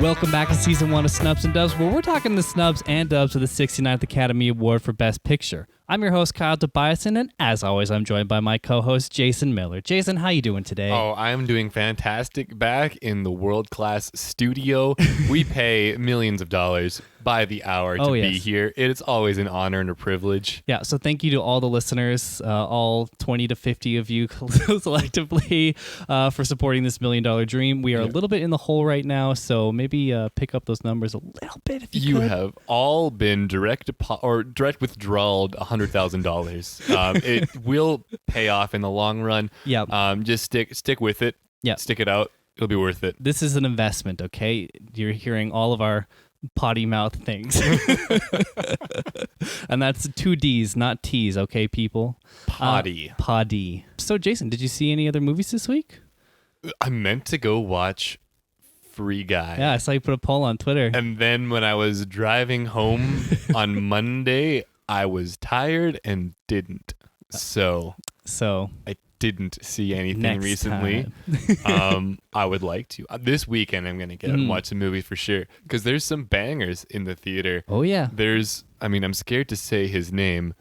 Welcome back to season 1 of Snubs and Dubs, where we're talking the snubs and dubs of the 69th Academy Award for Best Picture. I'm your host, Kyle Tobiasson, and as always, I'm joined by my co-host, Jason Miller. Jason, how you doing today? Oh, I am doing fantastic. Back in the world-class studio. We pay millions of dollars by the hour to be here. It's always an honor and a privilege. Yeah, so thank you to all the listeners, all 20 to 50 of you collectively, for supporting this $1 million dream. We are a little bit in the hole right now, so maybe pick up those numbers a little bit if you could. You have all been direct withdrawed $100,000. It will pay off in the long run. Yeah. Just stick with it. Yeah. Stick it out. It'll be worth it. This is an investment, okay? You're hearing all of our potty mouth things. And that's 2 D's, not T's, okay, people? Potty. So, Jason, did you see any other movies this week? I meant to go watch Free Guy. Yeah, I saw you put a poll on Twitter. And then when I was driving home on Monday, I was tired and didn't. So I didn't see anything recently. I would like to. This weekend, I'm going to get out and watch a movie for sure, because there's some bangers in the theater. Oh, yeah. I'm scared to say his name,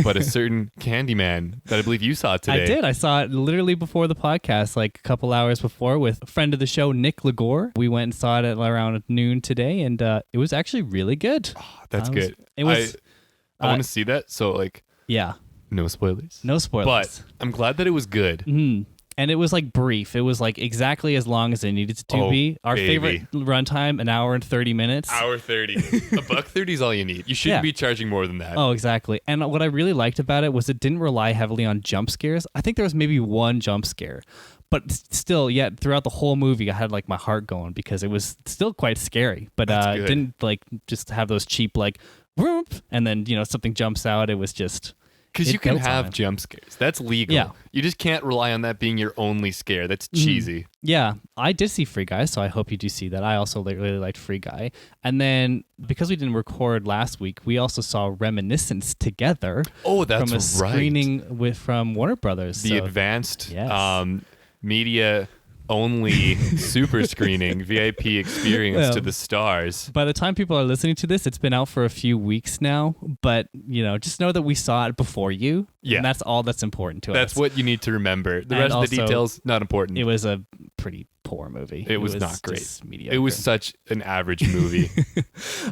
but a certain Candyman that I believe you saw today. I did. I saw it literally before the podcast, like a couple hours before, with a friend of the show, Nick Lagore. We went and saw it at around noon today, and it was actually really good. Oh, that's good. I want to see that, so yeah. No spoilers. No spoilers. But I'm glad that it was good. Mm-hmm. And it was brief. It was exactly as long as it needed to be. Our favorite runtime, an hour and 30 minutes. Hour 30. $1.30 is all you need. You shouldn't be charging more than that. Oh, exactly. And what I really liked about it was it didn't rely heavily on jump scares. I think there was maybe one jump scare. But still, yet throughout the whole movie, I had my heart going because it was still quite scary. But it didn't just have those cheap whoop, and then something jumps out. It was just... Because you can have jump scares. That's legal. Yeah. You just can't rely on that being your only scare. That's cheesy. Yeah. I did see Free Guy, so I hope you do see that. I also really liked Free Guy. And then, because we didn't record last week, we also saw Reminiscence together. Oh, that's from a screening from Warner Brothers. The advanced media... only super screening VIP experience to the stars. By the time people are listening to this, it's been out for a few weeks now, but just know that we saw it before you. Yeah. And that's all that's important to us. That's what you need to remember. The rest of the details, not important. It was a pretty poor movie. It was not great. Mediocre. It was such an average movie.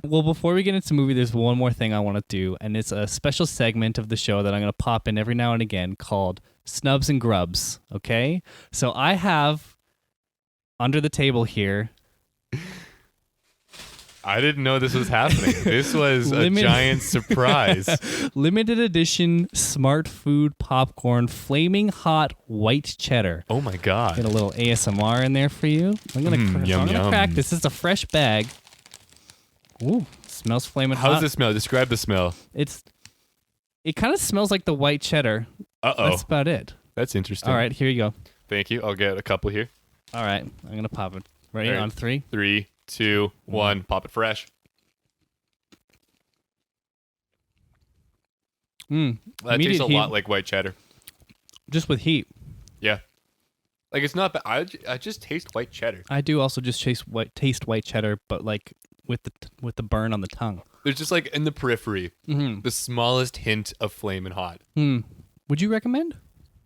Well, before we get into the movie, there's one more thing I want to do, and it's a special segment of the show that I'm going to pop in every now and again called Snubs and Grubs, okay? So I have... under the table here. I didn't know this was happening. This was a giant surprise. Limited edition smart food popcorn, flaming hot white cheddar. Oh my God. Get a little ASMR in there for you. I'm gonna crack this. This is a fresh bag. Ooh, smells flaming hot. How does it smell? Describe the smell. It kind of smells like the white cheddar. Uh-oh. That's about it. That's interesting. All right, here you go. Thank you. I'll get a couple here. All right, I'm going to pop it. Ready? On 3? 3, 2, 1. Pop it fresh. That tastes a lot like white cheddar. Just with heat. Yeah. It's not bad. I just taste white cheddar. I do also just taste white cheddar, but with the burn on the tongue. There's just in the periphery, the smallest hint of flamin' hot. Would you recommend?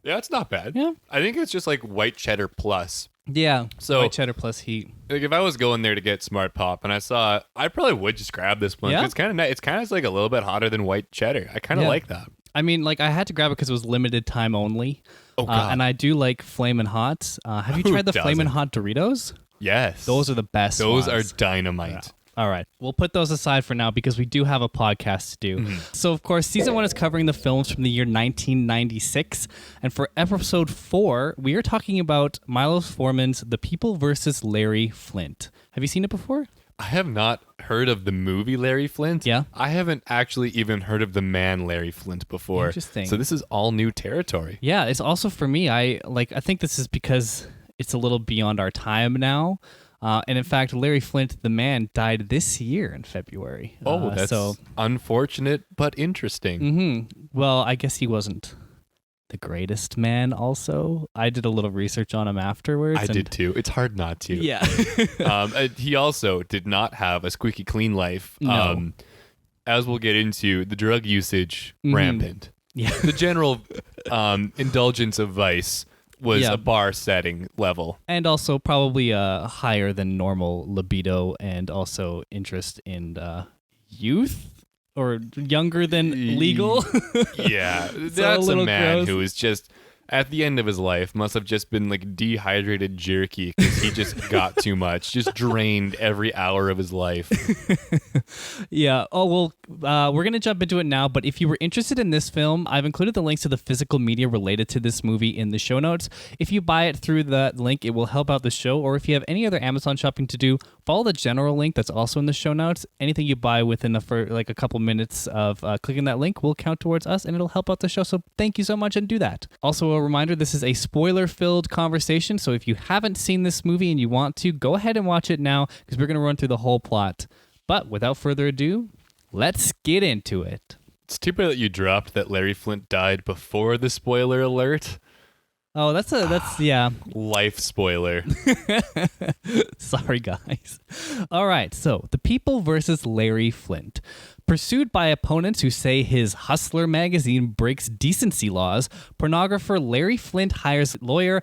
Yeah, it's not bad. Yeah. I think it's just white cheddar plus. Yeah, so white cheddar plus heat. If I was going there to get Smart Pop and I saw it, I probably would just grab this one. Yeah? It's kind of nice. It's kind of a little bit hotter than white cheddar. I kind of like that. I mean, I had to grab it because it was limited time only. Oh, God. And I do like Flamin' Hot. Have you tried the Flamin' Hot Doritos? Yes. Those are the best Those ones. are dynamite. Yeah. All right. We'll put those aside for now because we do have a podcast to do. So, of course, season 1 is covering the films from the year 1996. And for episode 4, we are talking about Milos Forman's The People vs. Larry Flynt. Have you seen it before? I have not heard of the movie Larry Flynt. Yeah. I haven't actually even heard of the man Larry Flynt before. Interesting. So this is all new territory. Yeah. It's also for me, I think this is because it's a little beyond our time now. And in fact, Larry Flynt, the man, died this year in February. That's unfortunate, but interesting. Mm-hmm. Well, I guess he wasn't the greatest man also. I did a little research on him afterwards. I did too. It's hard not to. Yeah. He also did not have a squeaky clean life. No. As we'll get into, the drug usage rampant. Yeah. The general indulgence of vice was a bar setting level. And also probably a higher than normal libido and also interest in youth. Or younger than legal. Yeah, that's a man gross. Who is just, at the end of his life, must have just been like dehydrated jerky because he just got too much, just drained every hour of his life. Yeah. Oh, well, we're going to jump into it now, but if you were interested in this film, I've included the links to the physical media related to this movie in the show notes. If you buy it through that link, it will help out the show, or if you have any other Amazon shopping to do, follow the general link that's also in the show notes. Anything you buy within a couple minutes of clicking that link will count towards us, and it'll help out the show, so thank you so much, and do that. Also, a reminder, this is a spoiler-filled conversation, so if you haven't seen this movie and you want to, go ahead and watch it now, because we're going to run through the whole plot. But without further ado, let's get into it. It's too bad that you dropped that Larry Flynt died before the spoiler alert. Oh, that's yeah. Life spoiler. Sorry, guys. All right, so The People versus Larry Flynt. Pursued by opponents who say his Hustler magazine breaks decency laws, pornographer Larry Flynt hires lawyer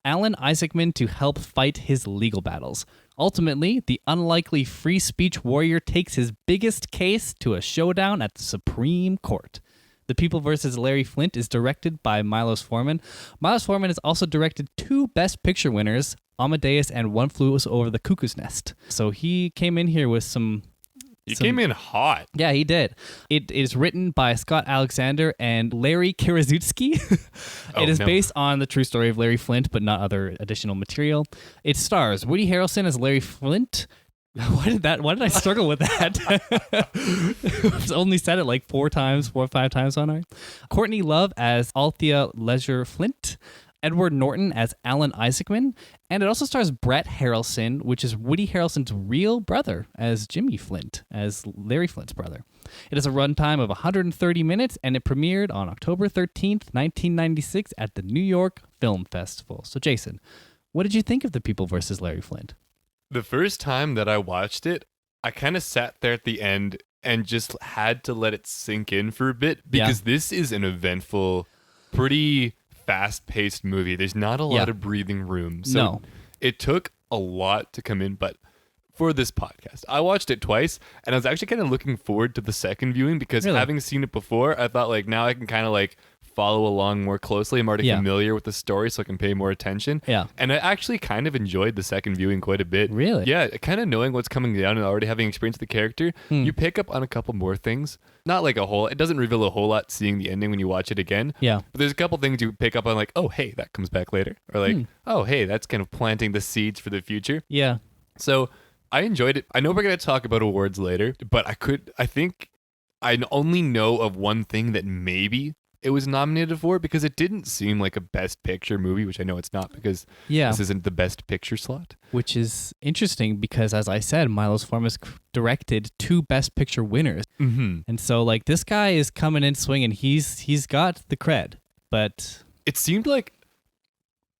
Alan Isaacman to help fight his legal battles. Ultimately, the unlikely free speech warrior takes his biggest case to a showdown at the Supreme Court. The People vs. Larry Flynt is directed by Milos Forman. Milos Forman has also directed 2 Best Picture winners, Amadeus and One Flew Over the Cuckoo's Nest. So he came in here with some... You came in hot. Yeah, he did. It is written by Scott Alexander and Larry Kirazutsky. It is based on the true story of Larry Flynt, but not other additional material. It stars Woody Harleson as Larry Flynt. Why did I struggle with that? I've only said it like 4 or 5 times on our. Courtney Love as Althea Leasure Flynt. Edward Norton as Alan Isaacman, and it also stars Brett Harrelson, which is Woody Harrelson's real brother, as Jimmy Flynt, as Larry Flynt's brother. It has a runtime of 130 minutes, and it premiered on October 13th, 1996 at the New York Film Festival. So, Jason, what did you think of The People vs. Larry Flynt? The first time that I watched it, I kind of sat there at the end and just had to let it sink in for a bit, because this is an eventful, pretty... fast-paced movie. There's not a lot of breathing room. So it took a lot to come in, but for this podcast, I watched it twice, and I was actually kind of looking forward to the second viewing because having seen it before, I thought like now I can kind of like follow along more closely. I'm already familiar with the story, so I can pay more attention. Yeah. And I actually kind of enjoyed the second viewing quite a bit. Really? Yeah, kind of knowing what's coming down and already having experienced the character, you pick up on a couple more things. Not like a whole, it doesn't reveal a whole lot seeing the ending when you watch it again. Yeah. But there's a couple things you pick up on like, oh, hey, that comes back later. Or like, oh, hey, that's kind of planting the seeds for the future. Yeah. So I enjoyed it. I know we're going to talk about awards later, but I think I only know of one thing that maybe it was nominated for, because it didn't seem like a Best Picture movie, which I know it's not, because this isn't the Best Picture slot. Which is interesting because, as I said, Milos Forman directed 2 Best Picture winners. Mm-hmm. And so, like, this guy is coming in swinging. He's got the cred, but... It seemed like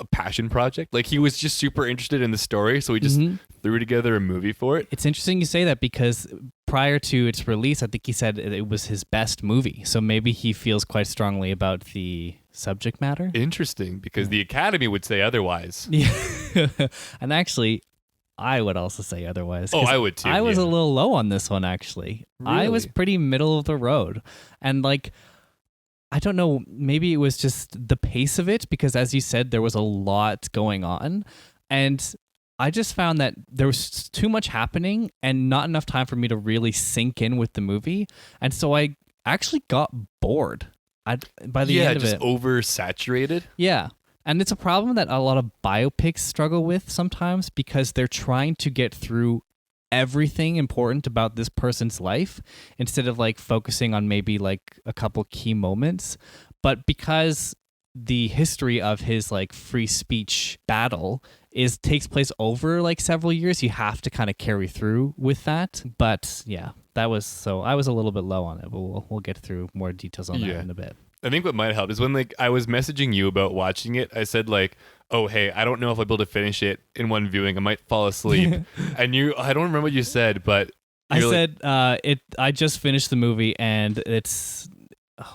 a passion project. Like, he was just super interested in the story, so he just threw together a movie for it. It's interesting you say that, because prior to its release, I think he said it was his best movie. So maybe he feels quite strongly about the subject matter. Interesting, because the Academy would say otherwise. Yeah. And actually, I would also say otherwise. Oh, I would too. I was a little low on this one, actually. Really? I was pretty middle of the road. And like... I don't know, maybe it was just the pace of it, because as you said, there was a lot going on. And I just found that there was too much happening and not enough time for me to really sink in with the movie. And so I actually got bored by the end of it. Yeah, just oversaturated. Yeah. And it's a problem that a lot of biopics struggle with sometimes, because they're trying to get through everything important about this person's life instead of like focusing on maybe like a couple key moments. But because the history of his like free speech battle takes place over like several years, you have to kind of carry through with that. But yeah, I was a little bit low on it, but we'll get through more details on that in a bit. I think what might help is when like I was messaging you about watching it, I said like, oh, hey, I don't know if I'll be able to finish it in one viewing. I might fall asleep. And I don't remember what you said, but I said I just finished the movie and it's,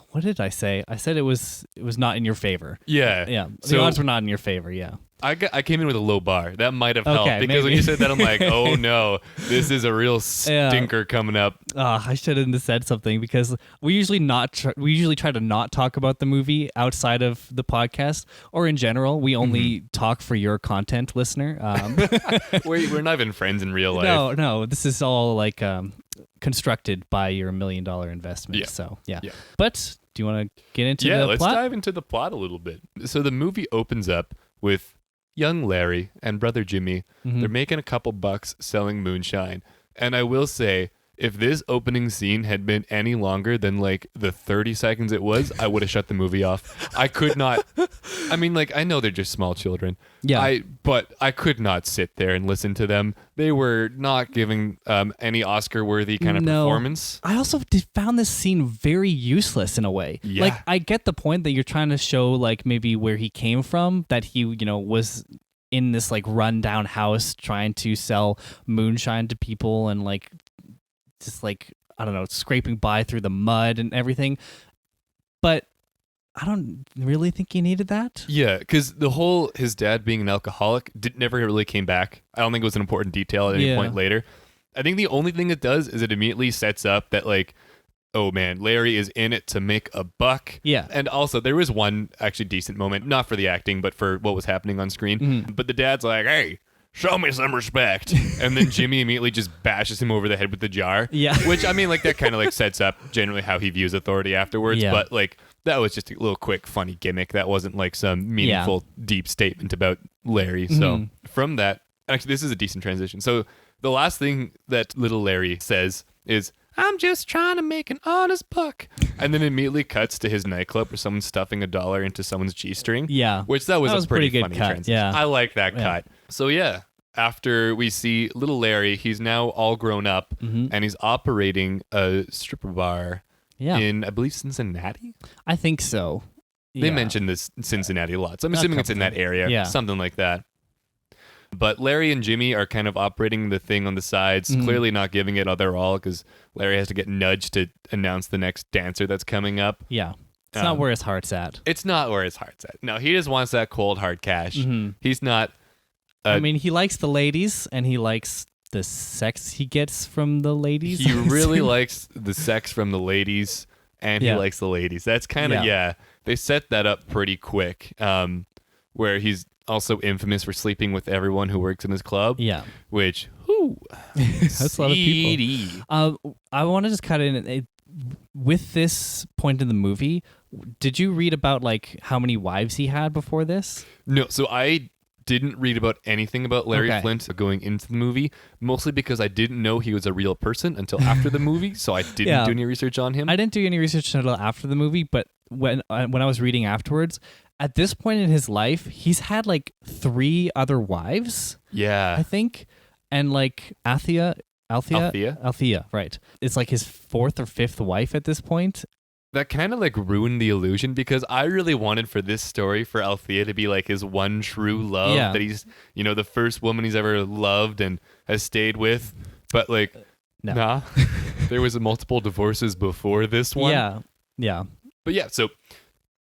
what did I say? I said it was not in your favor. Yeah. Yeah. The odds were not in your favor. Yeah. I came in with a low bar. That might have helped because maybe. when you said that, I'm like, oh no, this is a real stinker coming up. I should have said something because we usually try to not talk about the movie outside of the podcast or in general. We only talk for your content, listener. We're not even friends in real life. No. This is all like constructed by your $1 million investment. Yeah. So yeah. But do you want to get into the let's plot? dive into the plot a little bit. So the movie opens up with young Larry and brother Jimmy. They're making a couple bucks selling moonshine. And I will say, if this opening scene had been any longer than like the 30 seconds it was, I would have shut the movie off. I could not. I mean, like, I know they're just small children. Yeah. But I could not sit there and listen to them. They were not giving any Oscar-worthy kind of performance. I also found this scene very useless in a way. Yeah. Like, I get the point that you're trying to show, like, maybe where he came from, that he, was in this, like, rundown house trying to sell moonshine to people and, like, just, like, I don't know, scraping by through the mud and everything. But I don't really think he needed that. Yeah, because his dad being an alcoholic never really came back. I don't think it was an important detail at any point later. I think the only thing it does is it immediately sets up that, like, oh man, Larry is in it to make a buck. Yeah. And also, there was one actually decent moment, not for the acting, but for what was happening on screen. But the dad's like, hey, show me some respect. And then Jimmy immediately just bashes him over the head with the jar. Yeah. Which, I mean, like, that kind of, like, sets up generally how he views authority afterwards. Yeah. But, like, that was just a little quick, funny gimmick. That wasn't, like, some meaningful, deep statement about Larry. So, from that, actually, this is a decent transition. So, the last thing that little Larry says is, I'm just trying to make an honest buck. And then immediately cuts to his nightclub where someone's stuffing $1 into someone's G-string. Yeah. Which that was a pretty good funny cut. transition. Yeah. I like that cut. So yeah, after we see little Larry, he's now all grown up and he's operating a stripper bar in, I believe, Cincinnati? I think so. They mentioned this Cincinnati a lot. So I'm assuming it's in that area. Yeah. Something like that. But Larry and Jimmy are kind of operating the thing on the sides, clearly not giving it their all because Larry has to get nudged to announce the next dancer that's coming up. Yeah. It's not where his heart's at. It's not where his heart's at. No, he just wants that cold, hard cash. He's not... I mean, he likes the ladies and he likes the sex he gets from the ladies. He really likes the sex from the ladies and he likes the ladies. That's kind of, they set that up pretty quick where he's also infamous for sleeping with everyone who works in his club. Yeah. Which, that's a lot of people. I want to just cut in with this point in the movie. Did you read about like how many wives he had before this? No. So I didn't read about anything about Larry Flynt going into the movie, mostly because I didn't know he was a real person until after the movie. So I didn't do any research on him. I didn't do any research until after the movie, but when I was reading afterwards, at this point in his life, he's had like 3 other wives. Yeah. I think. And like Althea, right. It's like his 4th or 5th wife at this point. That kind of like ruined the illusion because I really wanted for this story for Althea to be like his one true love, that he's, the first woman he's ever loved and has stayed with. But like, nah, there was multiple divorces before this one. Yeah. Yeah. But yeah, so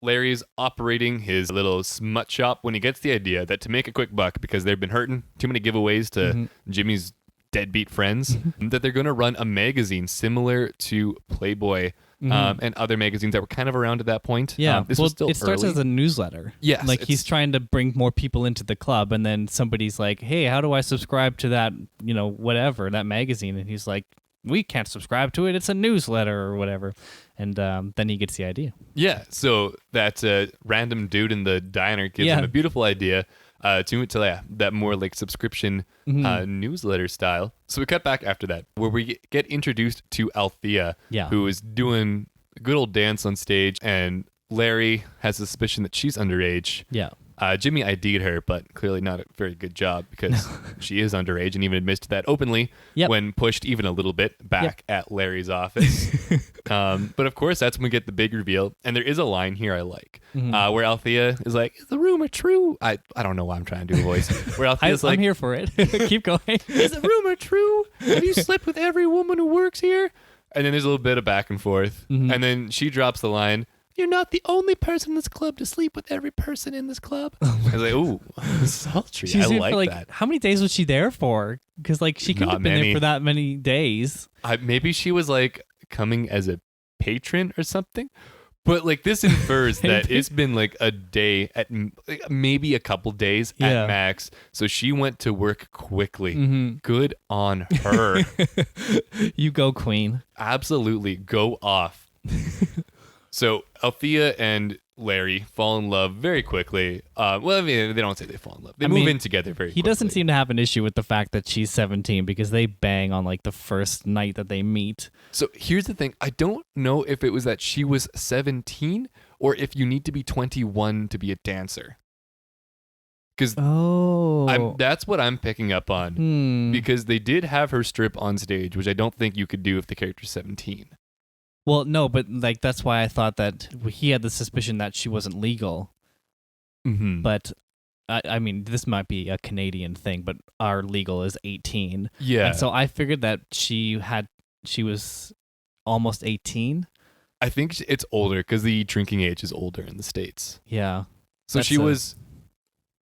Larry's operating his little smut shop when he gets the idea that to make a quick buck, because they've been hurting too many giveaways to Jimmy's deadbeat friends, that they're going to run a magazine similar to Playboy and other magazines that were kind of around at that point. Yeah, this was still it starts early. as a newsletter. Yes. Like he's trying to bring more people into the club, and then somebody's like, hey, how do I subscribe to that, whatever, that magazine? And he's like, we can't subscribe to it. It's a newsletter or whatever. And then he gets the idea. Yeah. So that random dude in the diner gives him a beautiful idea to that more like subscription newsletter style. So we cut back after that where we get introduced to Althea, who is doing a good old dance on stage. And Larry has a suspicion that she's underage. Yeah. Jimmy ID'd her, but clearly not a very good job because she is underage and even admits to that openly when pushed even a little bit back at Larry's office. But of course, that's when we get the big reveal. And there is a line here I like where Althea is like, is the rumor true? I don't know why I'm trying to do a voice. Where Althea's like, I'm here for it. Keep going. Is the rumor true? Have you slept with every woman who works here? And then there's a little bit of back and forth. And then she drops the line, you're not the only person in this club to sleep with every person in this club. I was like, ooh, sultry. I like that. How many days was she there for? Because she couldn't have been there for that many days. Maybe she was coming as a patron or something. But this infers that it's been a day at maybe a couple days at max. So she went to work quickly. Good on her. You go, queen. Absolutely. Go off. So Althea and Larry fall in love very quickly. They don't say they fall in love. They move in together very quickly. He doesn't seem to have an issue with the fact that she's 17 because they bang on the first night that they meet. So here's the thing. I don't know if it was that she was 17 or if you need to be 21 to be a dancer. Because that's what I'm picking up on. Because they did have her strip on stage, which I don't think you could do if the character's 17. Well, no, but that's why I thought that he had the suspicion that she wasn't legal. But I mean, this might be a Canadian thing, but our legal is 18. Yeah. And so I figured that she was almost 18. I think it's older because the drinking age is older in the States. Yeah. So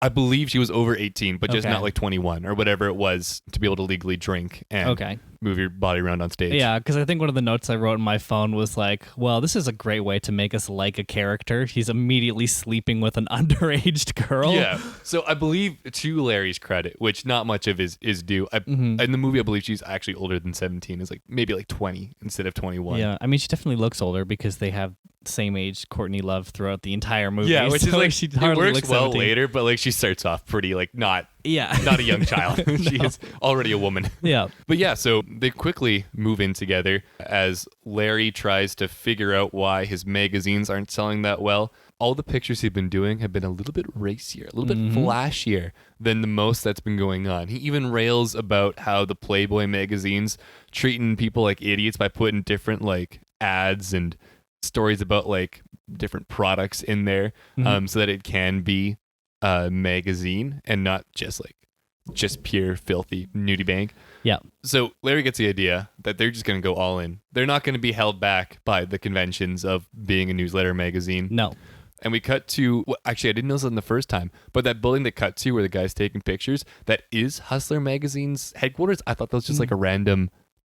I believe she was over 18, but just not 21 or whatever it was to be able to legally drink and move your body around on stage. Yeah, because I think one of the notes I wrote on my phone was well, this is a great way to make us like a character. He's immediately sleeping with an underage girl. Yeah. So I believe, to Larry's credit, which not much of is due, in the movie I believe she's actually older than 17. Is maybe 20 instead of 21. Yeah, I mean, she definitely looks older because they have same age Courtney Love throughout the entire movie. Yeah, which is she it hardly works looks well 17. later, but she starts off pretty not a young child. She is already a woman. Yeah. But yeah, so they quickly move in together as Larry tries to figure out why his magazines aren't selling that well. All the pictures he's been doing have been a little bit racier, a little bit flashier than the most that's been going on. He even rails about how the Playboy magazines treating people like idiots by putting different ads and stories about different products in there so that it can be a magazine and not just pure filthy nudie bank. Yeah. So Larry gets the idea that they're just going to go all in. They're not going to be held back by the conventions of being a newsletter magazine. No. And we cut to, actually I didn't know this on the first time, but that building that cut to where the guy's taking pictures, that is Hustler Magazine's headquarters. I thought that was just a random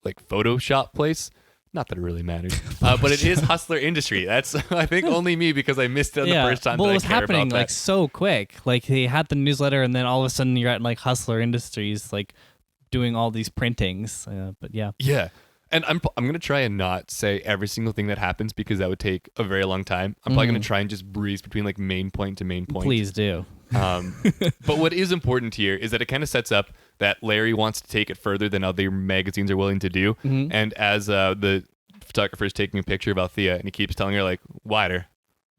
Photoshop place. Not that it really matters, but it is Hustler Industry. That's, I think, only me because I missed it on the first time. Well, that it was I care happening about that. so quick. They had the newsletter, and then all of a sudden you're at Hustler Industries, doing all these printings. But yeah. Yeah. And I'm going to try and not say every single thing that happens because that would take a very long time. I'm probably going to try and just breeze between main point to main point. Please do. But what is important here is that it kind of sets up that Larry wants to take it further than other magazines are willing to do. And as the photographer is taking a picture of Althea and he keeps telling her wider,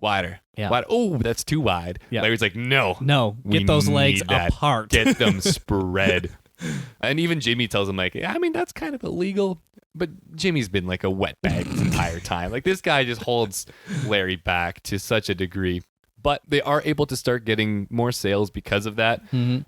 wider. Oh, that's too wide. Yeah. Larry's like, no, get those legs apart. Get them spread. And even Jimmy tells him I mean, that's kind of illegal. But Jimmy's been a wetbag this entire time. This guy just holds Larry back to such a degree. But they are able to start getting more sales because of that.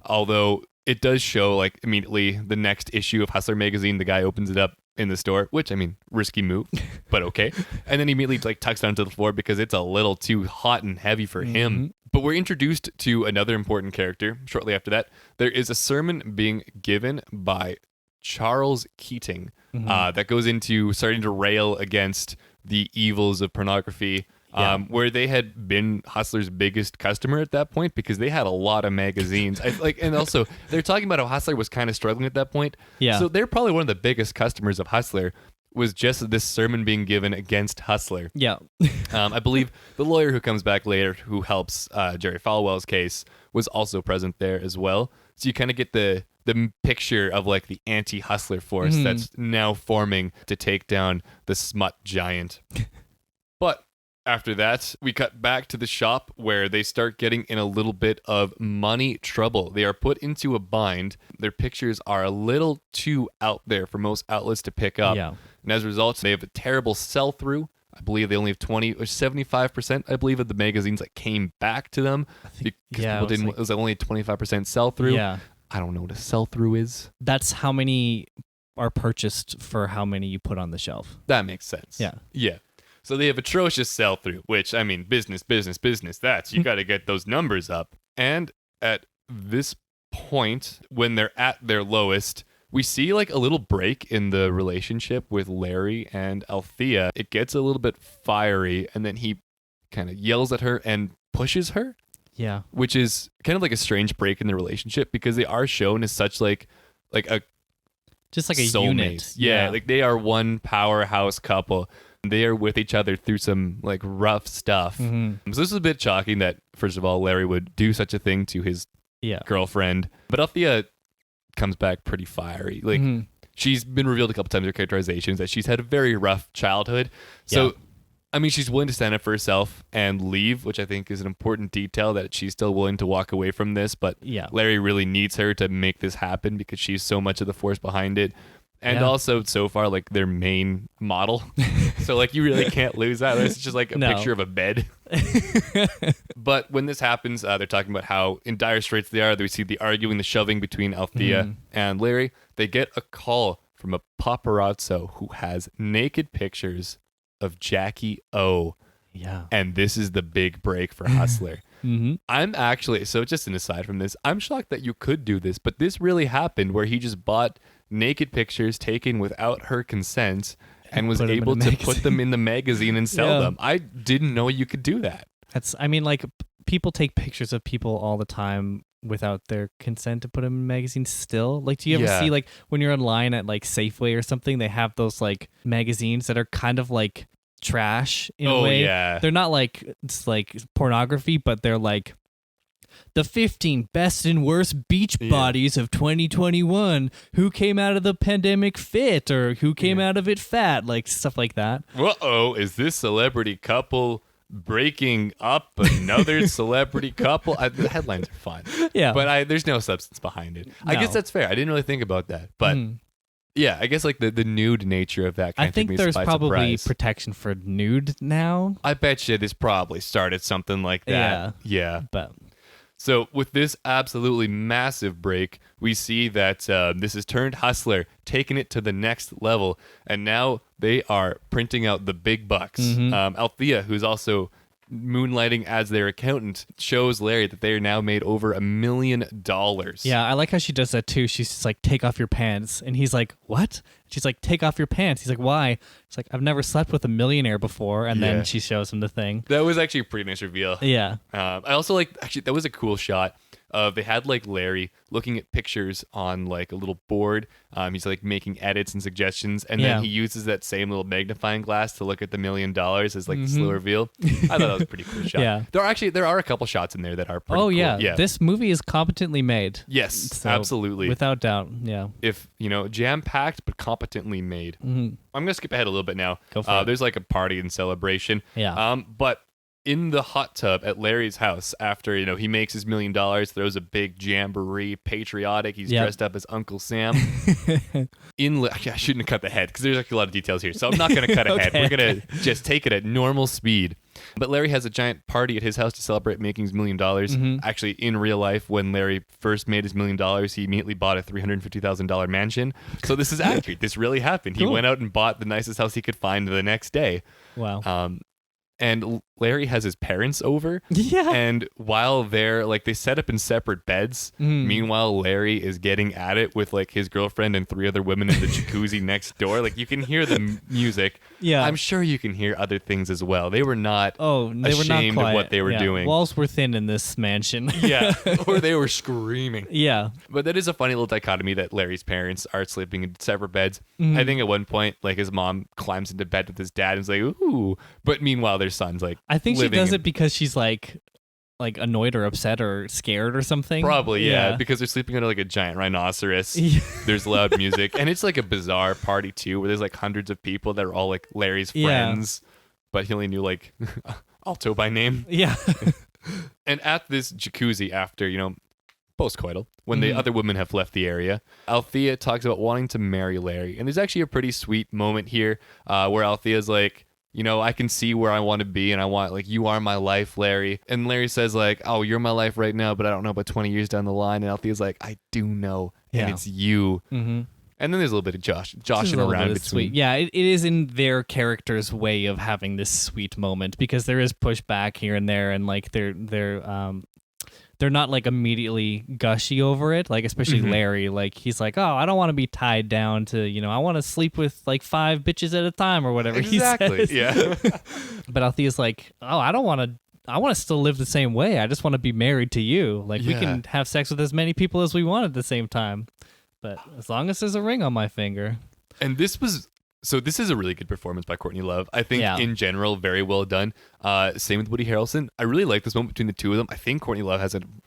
Although it does show immediately the next issue of Hustler Magazine, the guy opens it up in the store, which, I mean, risky move, but okay. And then he immediately tucks down to the floor because it's a little too hot and heavy for him. But we're introduced to another important character shortly after that. There is a sermon being given by Charles Keating that goes into starting to rail against the evils of pornography, where they had been Hustler's biggest customer at that point because they had a lot of magazines. And also they're talking about how Hustler was kind of struggling at that point. Yeah. So they're probably one of the biggest customers of Hustler. Was just this sermon being given against Hustler. Yeah. I believe the lawyer who comes back later, who helps Jerry Falwell's case, was also present there as well. So you kind of get the picture of the anti-Hustler force that's now forming to take down the smut giant. But After that, we cut back to the shop where they start getting in a little bit of money trouble. They are put into a bind. Their pictures are a little too out there for most outlets to pick up. Yeah. And as a result, they have a terrible sell-through. I believe they only have 20 or 75%, I believe, of the magazines that came back to them. Because people didn't. It was only a 25% sell-through. Yeah. I don't know what a sell-through is. That's how many are purchased for how many you put on the shelf. That makes sense. Yeah. Yeah. So they have atrocious sell-through, which, I mean, business. That's, you got to get those numbers up. And at this point, when they're at their lowest, we see like a little break in the relationship with Larry and Althea. It gets a little bit fiery, and then he kind of yells at her and pushes her. Yeah. Which is kind of like a strange break in the relationship because they are shown as such like a just like a soulmate. unit. Yeah, like they are one powerhouse couple. They are with each other through some like rough stuff. Mm-hmm. So this is a bit shocking that, first of all, Larry would do such a thing to his girlfriend. But Althea comes back pretty fiery. Like she's been revealed a couple times in her characterizations that she's had a very rough childhood. So I mean, she's willing to stand up for herself and leave, which I think is an important detail, that she's still willing to walk away from this. But Larry really needs her to make this happen because she's so much of the force behind it. And also, so far, like their main model. So, like, you really can't lose that. It's just like a picture of a bed. But when this happens, they're talking about how in dire straits they are. We see the arguing, the shoving between Althea and Larry. They get a call from a paparazzo who has naked pictures of Jackie O. Yeah. And this is the big break for Hustler. I'm actually, so just an aside from this, I'm shocked that you could do this, but this really happened where he just bought naked pictures taken without her consent and was able to put them in the magazine and sell them. I didn't know you could do that. I mean, like, people take pictures of people all the time without their consent to put them in magazines still. Like, do you ever see, like, when you're online at, like, Safeway or something, they have those, like, magazines that are kind of, like, trash in a way. They're not, like, it's, like, pornography, but they're, like, the 15 best and worst beach bodies of 2021. Who came out of the pandemic fit or who came out of it fat? Like, stuff like that. Uh-oh, is this celebrity couple breaking up another celebrity couple? The headlines are fun. Yeah. But there's no substance behind it. No. I guess that's fair. I didn't really think about that. But yeah, I guess like the nude nature of that kind of think there's probably protection for nude now. I bet you this probably started something like that. Yeah. But so with this absolutely massive break, we see that this has turned Hustler, taking it to the next level, and now they are printing out the big bucks. Althea, who's also moonlighting as their accountant, shows Larry that they are now made over $1 million. Yeah, I like how she does that too. She's just like, take off your pants. And he's like, what? She's like, take off your pants. He's like, why? It's like, I've never slept with a millionaire before. And then she shows him the thing. That was actually a pretty nice reveal. Yeah. I also like, actually, that was a cool shot. They had like Larry looking at pictures on like a little board. He's like making edits and suggestions, and then he uses that same little magnifying glass to look at the $1 million as like the slow reveal. I thought that was a pretty cool shot. There are a couple shots in there that are pretty cool. Yeah. This movie is competently made. Yes, so, absolutely, without doubt. Yeah. If jam packed but competently made. I'm gonna skip ahead a little bit now. Go for it. There's like a party and celebration. Yeah. But in the hot tub at Larry's house, after he makes his $1 million, throws a big jamboree, patriotic. He's dressed up as Uncle Sam. I shouldn't have cut the head because there's actually a lot of details here, so I'm not going to cut ahead. We're going to just take it at normal speed. But Larry has a giant party at his house to celebrate making his $1 million. Actually, in real life, when Larry first made his $1 million, he immediately bought a $350,000 mansion. So this is accurate. This really happened. Cool. He went out and bought the nicest house he could find the next day. Wow. And Larry has his parents over. Yeah. And while they're like, they set up in separate beds. Meanwhile, Larry is getting at it with like his girlfriend and 3 other women in the jacuzzi next door. Like, you can hear the music. Yeah. I'm sure you can hear other things as well. They were not ashamed of what they were doing. Walls were thin in this mansion. Yeah. Or they were screaming. Yeah. But that is a funny little dichotomy that Larry's parents are sleeping in separate beds. I think at one point, like, his mom climbs into bed with his dad and is like, ooh. But meanwhile, their son's like, I think she does it because she's like annoyed or upset or scared or something. Probably, yeah. Because they're sleeping under like a giant rhinoceros. There's loud music. And it's like a bizarre party too, where there's like hundreds of people that are all like Larry's friends. but he only knew like Alto by name. Yeah. And at this jacuzzi after, postcoital, when the other women have left the area, Althea talks about wanting to marry Larry. And there's actually a pretty sweet moment here where Althea's like, I can see where I want to be, and I want, like, you are my life, Larry. And Larry says, like, oh, you're my life right now, but I don't know about 20 years down the line. And Althea's like, I do know, and it's you. Mm-hmm. And then there's a little bit of joshing around between. Sweet. Yeah, it is in their character's way of having this sweet moment, because there is pushback here and there, and like they're not like immediately gushy over it, like especially Larry. Like he's like, oh, I don't want to be tied down to, I want to sleep with like 5 bitches at a time or whatever. Exactly. He says. Yeah. But Althea's like, oh, I want to still live the same way. I just want to be married to you. Like we can have sex with as many people as we want at the same time, but as long as there's a ring on my finger. And this is a really good performance by Courtney Love. I think in general, very well done. Same with Woody Harleson. I really like this moment between the two of them. I think Courtney Love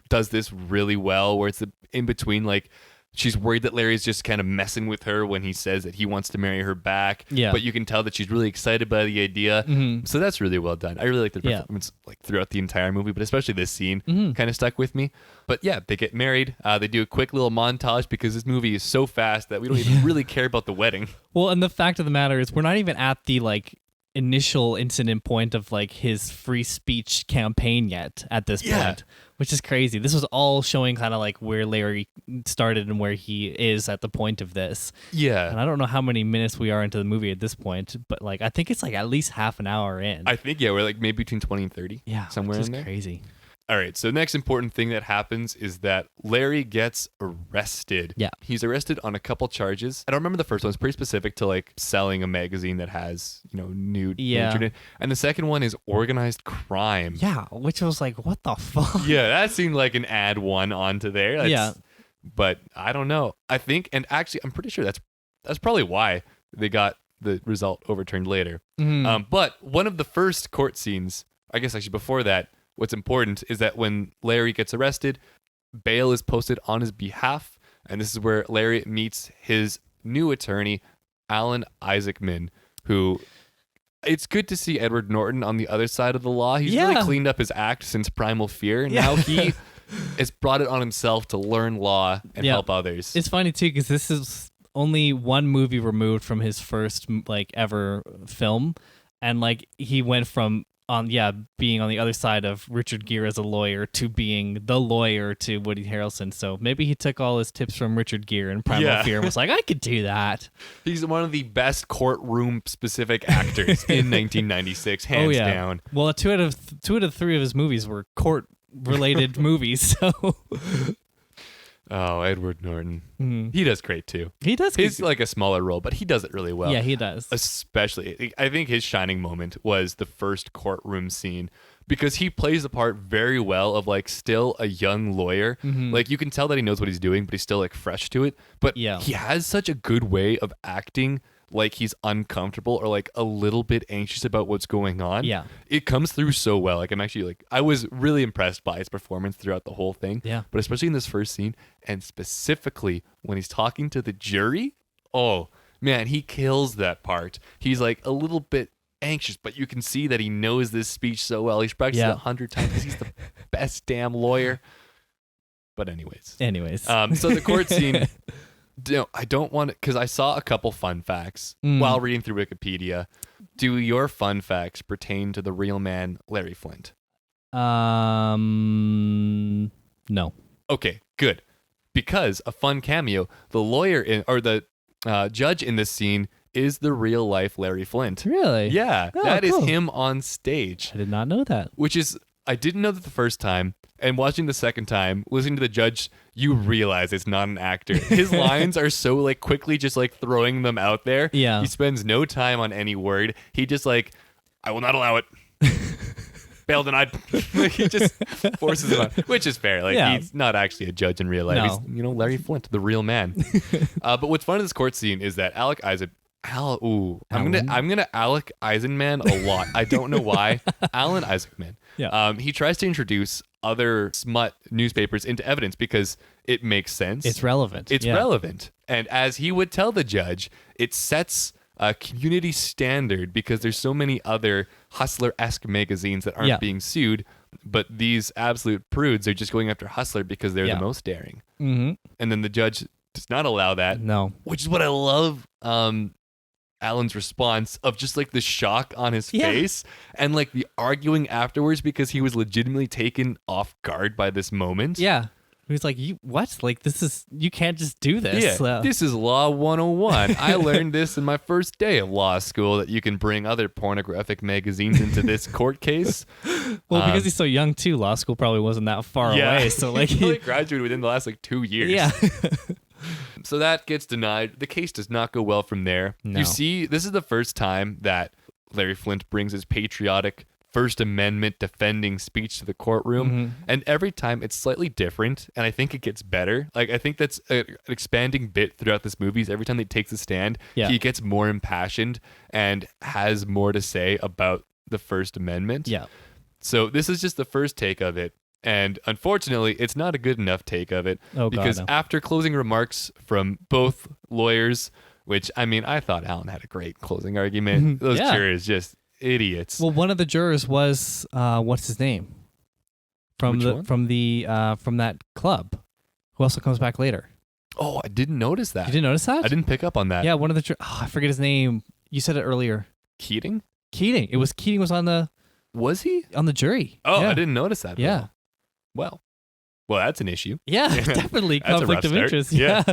does this really well, where it's in between, like, she's worried that Larry's just kind of messing with her when he says that he wants to marry her back. Yeah. But you can tell that she's really excited by the idea. Mm-hmm. So that's really well done. I really like the performance like throughout the entire movie, but especially this scene kind of stuck with me. But yeah, they get married. They do a quick little montage because this movie is so fast that we don't even really care about the wedding. Well, and the fact of the matter is we're not even at the like initial incident point of like his free speech campaign yet at this point, which is crazy. This was all showing kind of like where Larry started and where he is at the point of this. Yeah. And I don't know how many minutes we are into the movie at this point, but like I think it's like at least half an hour in. I think we're like maybe between 20 and 30. Yeah, somewhere which is in there. Crazy. All right, so the next important thing that happens is that Larry gets arrested. Yeah. He's arrested on a couple charges. I don't remember the first one. It's pretty specific to like selling a magazine that has, nude nature in it. And the second one is organized crime. Yeah, which was like, what the fuck? Yeah, that seemed like an add one onto there. But I don't know. I think, and actually, I'm pretty sure that's probably why they got the result overturned later. Mm-hmm. But one of the first court scenes, I guess actually before that, what's important is that when Larry gets arrested, bail is posted on his behalf, and this is where Larry meets his new attorney, Alan Isaacman, who it's good to see Edward Norton on the other side of the law. He's really cleaned up his act since Primal Fear, and now he has brought it on himself to learn law and help others. It's funny, too, because this is only one movie removed from his first like ever film, and like he went from being on the other side of Richard Gere as a lawyer to being the lawyer to Woody Harrelson. So maybe he took all his tips from Richard Gere and Primal Fear and was like, I could do that. He's one of the best courtroom specific actors in 1996, hands down. Well, two out of 3 of his movies were court related movies. So oh, Edward Norton. Mm-hmm. He does great too. He does. He's like a smaller role, but he does it really well. Yeah, he does. Especially, I think his shining moment was the first courtroom scene, because he plays the part very well of like still a young lawyer. Mm-hmm. Like you can tell that he knows what he's doing, but he's still like fresh to it. But he has such a good way of acting like he's uncomfortable or like a little bit anxious about what's going on. Yeah. It comes through so well. Like I'm actually like, I was really impressed by his performance throughout the whole thing. Yeah. But especially in this first scene, and specifically when he's talking to the jury, oh man, he kills that part. He's like a little bit anxious, but you can see that he knows this speech so well. He's practiced it 100 times because he's the best damn lawyer. But anyways. So the court scene, no, I don't want to, because I saw a couple fun facts while reading through Wikipedia. Do your fun facts pertain to the real man, Larry Flynt? No. Okay, good. Because a fun cameo, the lawyer the judge in this scene is the real life Larry Flynt. Really? Yeah, that is him on stage. I did not know that. Which is, I didn't know that the first time, and watching the second time, listening to the judge, you realize it's not an actor. His lines are so like quickly just like throwing them out there. Yeah. He spends no time on any word. He just like, I will not allow it. Bail denied. Like, he just forces it on, which is fair. Like he's not actually a judge in real life. No. He's, Larry Flynt, the real man. But what's fun in this court scene is that I'm gonna Alec Isaacman a lot. I don't know why. Alan Isaacman. Yeah. He tries to introduce other smut newspapers into evidence because it makes sense. It's relevant. It's relevant. And as he would tell the judge, it sets community standard because there's so many other Hustler-esque magazines that aren't being sued, but these absolute prudes are just going after Hustler because they're the most daring. Mm-hmm. And then the judge does not allow that. No. Which is what I love. Alan's response of just like the shock on his face and like the arguing afterwards because he was legitimately taken off guard by this moment. Yeah. He was like, "You what? Like you can't just do this." Yeah, this is Law 101. I learned this in my first day of law school that you can bring other pornographic magazines into this court case. Well, because he's so young too, law school probably wasn't that far away. So like he graduated within the last like 2 years. Yeah. So that gets denied. The case does not go well from there. No. You see, this is the first time that Larry Flynt brings his patriotic First Amendment defending speech to the courtroom. Mm-hmm. And every time it's slightly different. And I think it gets better. Like, I think that's an expanding bit throughout this movie is every time he takes a stand, he gets more impassioned and has more to say about the First Amendment. Yeah. So this is just the first take of it. And unfortunately, it's not a good enough take of it because after closing remarks from both lawyers, which, I mean, I thought Alan had a great closing argument. Those jurors just idiots. Well, one of the jurors was what's his name from that club, who also comes back later. Oh, I didn't notice that. You didn't notice that? I didn't pick up on that. Yeah, one of the I forget his name. You said it earlier. Keating. It was Keating was on the. Was he on the jury? Oh, I didn't notice that. Yeah. Well, that's an issue. Yeah, definitely conflict of interest. Yeah.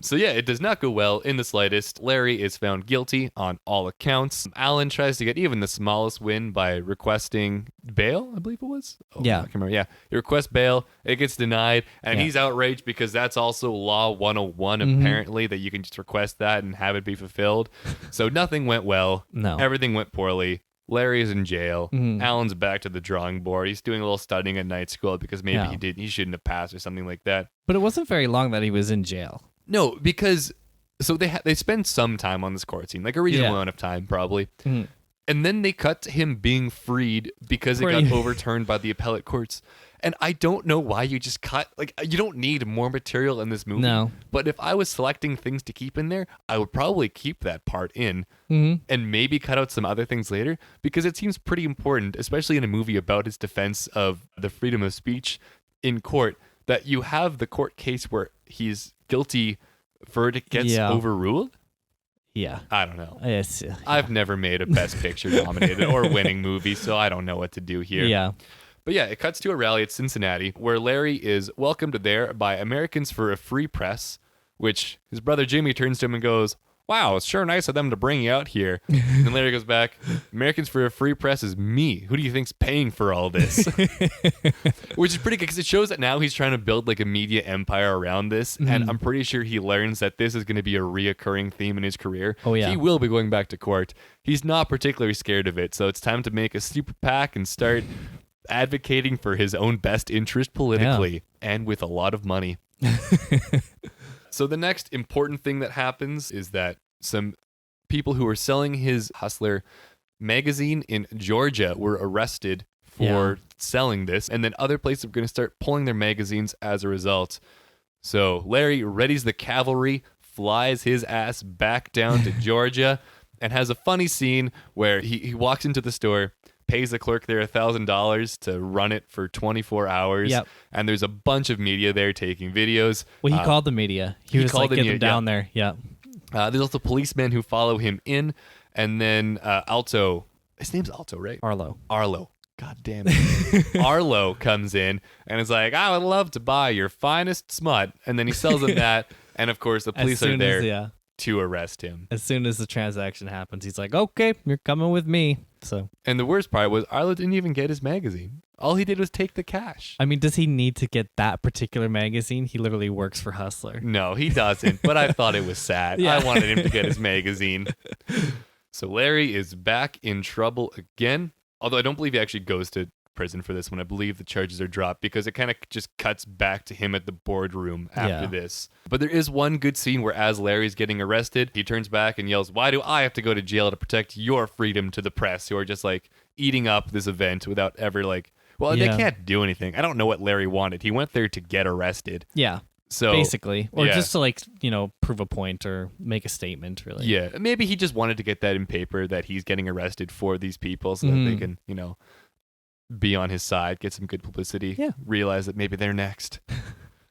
So yeah, it does not go well in the slightest. Larry is found guilty on all accounts. Alan tries to get even the smallest win by requesting bail, I believe it was. I can't remember. Yeah, he requests bail. It gets denied, and he's outraged because that's also Law 101, apparently, that you can just request that and have it be fulfilled. So nothing went well. No. Everything went poorly. Larry is in jail. Alan's back to the drawing board. He's doing a little studying at night school because maybe he shouldn't have passed or something like that. But it wasn't very long that he was in jail. No, because so they spend some time on this court scene, like a reasonable amount of time probably. And then they cut to him being freed because it got overturned by the appellate courts. And I don't know why you just cut, like, you don't need more material in this movie. No. But if I was selecting things to keep in there, I would probably keep that part in and maybe cut out some other things later because it seems pretty important, especially in a movie about his defense of the freedom of speech in court, that you have the court case where he's guilty, verdict gets overruled. Yeah. I don't know. Yes. I've never made a Best Picture nominated or winning movie, so I don't know what to do here. Yeah. But yeah, it cuts to a rally at Cincinnati where Larry is welcomed there by Americans for a Free Press, which his brother Jimmy turns to him and goes, "Wow, it's sure nice of them to bring you out here." And Larry goes back, "Americans for a Free Press is me. Who do you think's paying for all this?" Which is pretty good because it shows that now he's trying to build like a media empire around this. And I'm pretty sure he learns that this is going to be a reoccurring theme in his career. Oh, yeah. He will be going back to court. He's not particularly scared of it. So it's time to make a super PAC and start advocating for his own best interest politically and with a lot of money. So the next important thing that happens is that some people who were selling his Hustler magazine in Georgia were arrested for selling this, and then other places are going to start pulling their magazines as a result. So Larry readies the cavalry, flies his ass back down to Georgia, and has a funny scene where he walks into the store, pays the clerk there $1,000 to run it for 24 hours. Yep. And there's a bunch of media there taking videos. Well, he called the media. He was like, get them down there. Yeah. There's also policemen who follow him in. And then Alto, his name's Alto, right? Arlo. God damn it. Arlo comes in and is like, "I would love to buy your finest smut." And then he sells him that. And of course, the police are there to arrest him. As soon as the transaction happens, he's like, "Okay, you're coming with me." So, and the worst part was Arlo didn't even get his magazine. All he did was take the cash. I mean, does he need to get that particular magazine? He literally works for Hustler. No, he doesn't. But I thought it was sad. I wanted him to get his magazine. So Larry is back in trouble again. Although I don't believe he actually goes to prison for this one. I believe the charges are dropped because it kind of just cuts back to him at the boardroom after this. But there is one good scene where as Larry's getting arrested, he turns back and yells, "Why do I have to go to jail to protect your freedom to the press who are just like eating up this event without ever like, well, they can't do anything." I don't know what Larry wanted. He went there to get arrested. Yeah. So basically, or just to like, prove a point or make a statement, really. Yeah, maybe he just wanted to get that in paper that he's getting arrested for these people so that they can, be on his side, get some good publicity, realize that maybe they're next.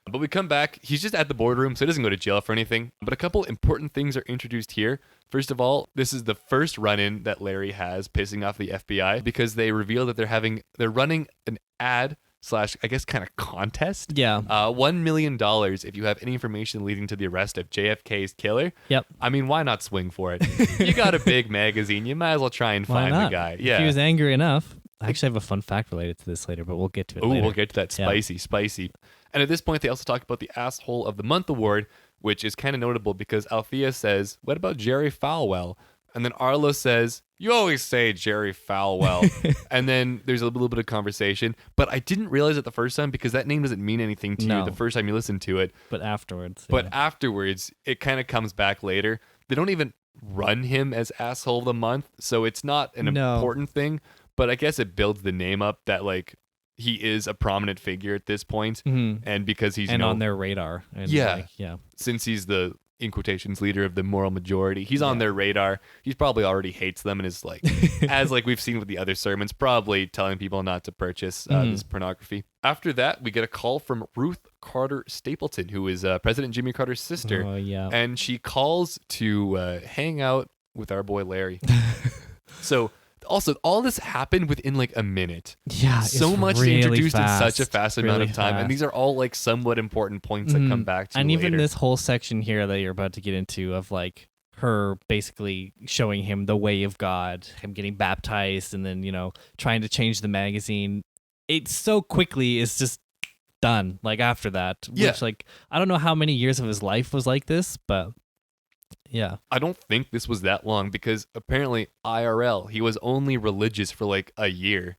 But we come back, he's just at the boardroom, so he doesn't go to jail for anything. But a couple important things are introduced here. First of all, this is the first run-in that Larry has pissing off the FBI because they reveal that they're running an ad / I guess kind of contest. Yeah. $1 million if you have any information leading to the arrest of JFK's killer. Yep. I mean, why not swing for it? You got a big magazine, you might as well try and find the guy. Yeah. If he was angry enough. I actually have a fun fact related to this later, but we'll get to it later. We'll get to that. Spicy. And at this point, they also talk about the Asshole of the Month award, which is kind of notable because Althea says, "What about Jerry Falwell?" And then Arlo says, "You always say Jerry Falwell." And then there's a little bit of conversation. But I didn't realize it the first time because that name doesn't mean anything to you the first time you listen to it. But afterwards. But afterwards, it kind of comes back later. They don't even run him as Asshole of the Month, so it's not an important thing. But I guess it builds the name up that, like, he is a prominent figure at this point. And because he's on their radar. And since he's the, in quotations, leader of the moral majority, he's on their radar. He probably already hates them and is like, as like we've seen with the other sermons, probably telling people not to purchase this pornography. After that, we get a call from Ruth Carter Stapleton, who is President Jimmy Carter's sister. Oh, yeah. And she calls to hang out with our boy Larry. So... Also, all this happened within like a minute. Yeah, so much really introduced fast, in such a fast amount of time, and these are all like somewhat important points that come back to. And later. Even this whole section here that you're about to get into of like her basically showing him the way of God, him getting baptized, and then trying to change the magazine. It so quickly is just done. Like after that, which like I don't know how many years of his life was like this, but. Yeah. I don't think this was that long because apparently IRL, he was only religious for like a year.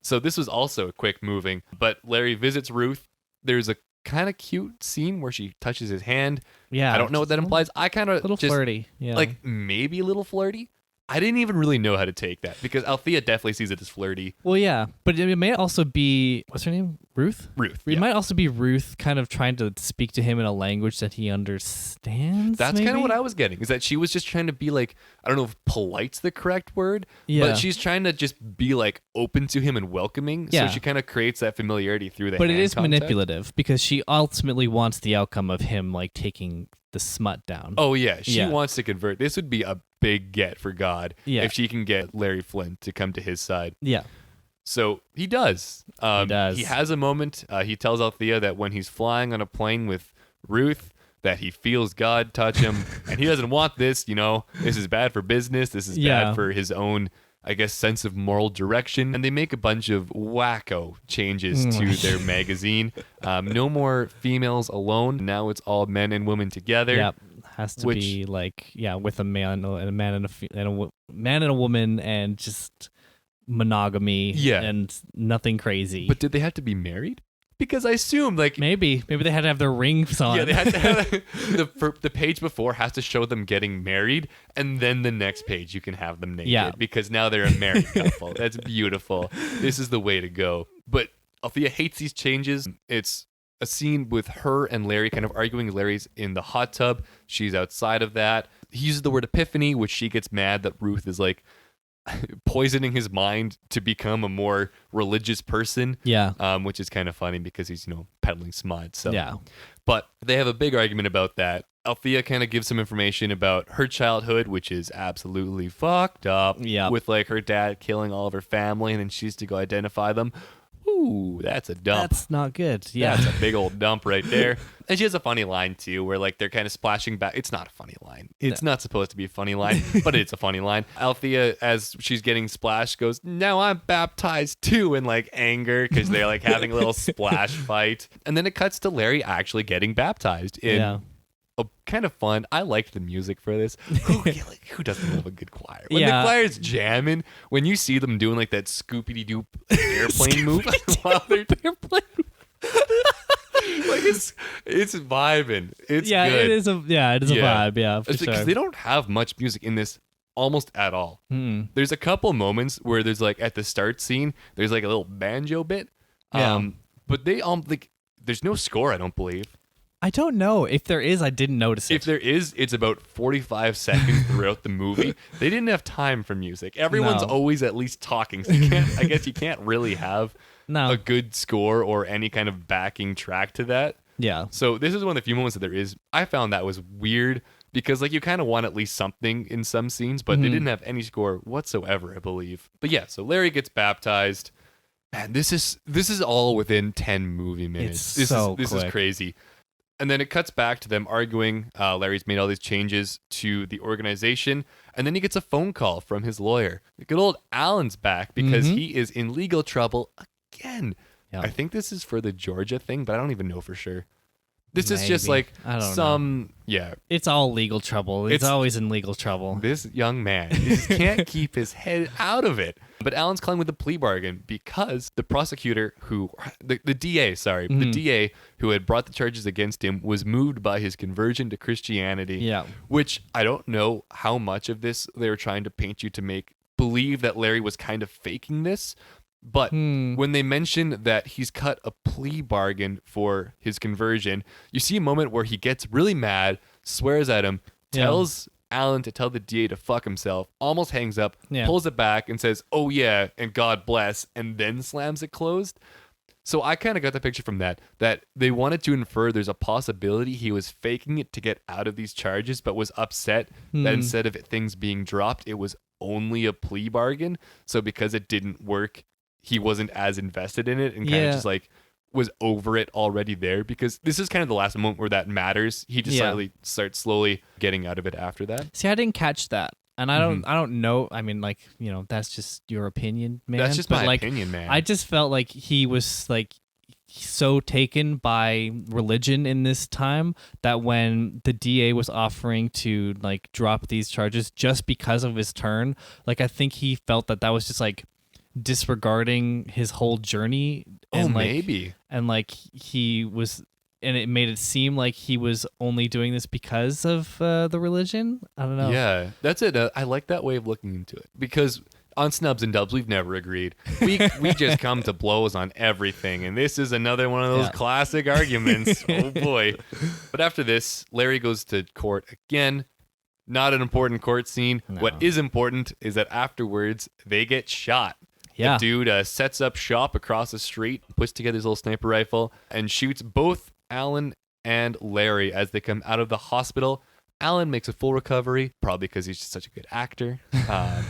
So this was also quick moving. But Larry visits Ruth. There's a kind of cute scene where she touches his hand. Yeah. I don't know what that implies. I kind of little flirty. Yeah. Like maybe a little flirty. I didn't even really know how to take that because Althea definitely sees it as flirty. Well, yeah, but it may also be, what's her name? Ruth? Ruth. It might also be Ruth kind of trying to speak to him in a language that he understands. That's kind of what I was getting, is that she was just trying to be like, I don't know if polite's the correct word, but she's trying to just be like open to him and welcoming. So she kind of creates that familiarity through the hand But it is contact. Manipulative because she ultimately wants the outcome of him like taking the smut down. Oh, yeah. She wants to convert. This would be a big get for God if she can get Larry Flynt to come to his side. Yeah. So he does. He does. He has a moment. He tells Althea that when he's flying on a plane with Ruth, that he feels God touch him, and he doesn't want this. This is bad for business. This is bad for his own, I guess, sense of moral direction. And they make a bunch of wacko changes to their magazine. No more females alone. Now it's all men and women together. Yep. Has to be like, with a man and a man and a man and a woman, and just monogamy and nothing crazy. But did they have to be married? Because I assume maybe they had to have their rings on. Yeah, they had to have the page before has to show them getting married, and then the next page you can have them naked because now they're a married couple. That's beautiful. This is the way to go. But Althea hates these changes. It's a scene with her and Larry kind of arguing. Larry's in the hot tub. She's outside of that. He uses the word epiphany, which she gets mad that Ruth is like poisoning his mind to become a more religious person. Yeah. Which is kind of funny because he's, peddling smut. So yeah. But they have a big argument about that. Althea kind of gives some information about her childhood, which is absolutely fucked up. Yeah. With like her dad killing all of her family, and then she's to go identify them. Ooh, that's a dump. That's not good. Yeah. That's a big old dump right there. And she has a funny line, too, where like they're kind of splashing back. It's not a funny line. It's not supposed to be a funny line, but it's a funny line. Althea, as she's getting splashed, goes, "Now I'm baptized, too," in like anger because they're like having a little splash fight. And then it cuts to Larry actually getting baptized in a kind of fun. I liked the music for this. Who doesn't love a good choir? When the choir's jamming, when you see them doing like that Scoopity-Doo airplane move while they're airplane. Like it's vibing. It's good. It is a vibe. Yeah, for sure. Because they don't have much music in this almost at all. There's a couple moments where there's like at the start scene, there's like a little banjo bit. But they like there's no score. I don't believe. I don't know. If there is, I didn't notice it. If there is, it's about 45 seconds throughout the movie. They didn't have time for music. Everyone's always at least talking. So I guess you can't really have a good score or any kind of backing track to that. Yeah. So this is one of the few moments that there is. I found that was weird because like you kind of want at least something in some scenes, but they didn't have any score whatsoever, I believe. But yeah, so Larry gets baptized. Man, this is all within 10 movie minutes. This is crazy. And then it cuts back to them arguing. Larry's made all these changes to the organization. And then he gets a phone call from his lawyer. Good old Alan's back because he is in legal trouble again. Yeah. I think this is for the Georgia thing, but I don't even know for sure. This is just like yeah. It's all legal trouble. It's always in legal trouble. This young man just can't keep his head out of it. But Alan's calling with a plea bargain because the prosecutor the DA who had brought the charges against him was moved by his conversion to Christianity. Yeah. Which I don't know how much of this they were trying to paint you to make believe that Larry was kind of faking this. But when they mention that he's cut a plea bargain for his conversion, you see a moment where he gets really mad, swears at him, tells Alan to tell the DA to fuck himself, almost hangs up, pulls it back and says, "Oh yeah, and God bless," and then slams it closed. So I kind of got the picture from that they wanted to infer there's a possibility he was faking it to get out of these charges, but was upset that instead of things being dropped, it was only a plea bargain. So because it didn't work, he wasn't as invested in it and kind of just like was over it already there, because this is kind of the last moment where that matters. He just starts slowly getting out of it after that. See, I didn't catch that. And I don't know. I mean, like, you know, that's just your opinion, man. That's just my opinion, man. I just felt like he was like so taken by religion in this time that when the DA was offering to like drop these charges just because of his turn, like I think he felt that was just like disregarding his whole journey. And maybe. And like he was, and it made it seem like he was only doing this because of the religion. I don't know. Yeah, that's it. I like that way of looking into it, because on Snubs and Dubs, we've never agreed. We just come to blows on everything, and this is another one of those classic arguments. Oh boy. But after this, Larry goes to court again. Not an important court scene. No. What is important is that afterwards, they get shot. Yeah. The dude sets up shop across the street, puts together his little sniper rifle, and shoots both Alan and Larry as they come out of the hospital. Alan makes a full recovery, probably because he's just such a good actor.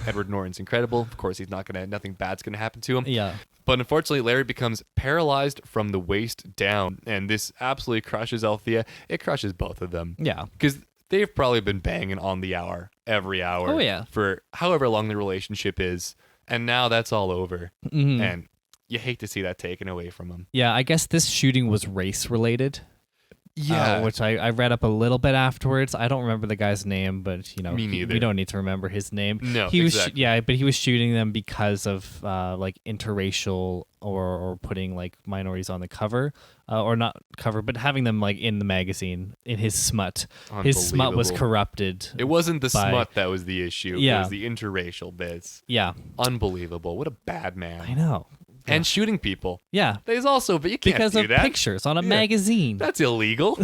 Edward Norton's incredible. Of course, nothing bad's gonna happen to him. Yeah. But unfortunately, Larry becomes paralyzed from the waist down, and this absolutely crushes Althea. It crushes both of them. Yeah. Because they've probably been banging on the hour every hour. Oh, yeah. For however long the relationship is. And now that's all over. Mm-hmm. And you hate to see that taken away from him. Yeah, I guess this shooting was race related. Yeah. Which I read up a little bit afterwards. I don't remember the guy's name, but you know, me neither. We don't need to remember his name. No, exactly. But he was shooting them because of like interracial or putting like minorities on the cover, or not cover, but having them like in the magazine in his smut. His smut was corrupted. It wasn't the smut that was the issue. Yeah. It was the interracial bits. Yeah. Unbelievable. What a bad man. I know. And shooting people. Yeah. There's also, but you can't because do of that. Pictures on a magazine. That's illegal.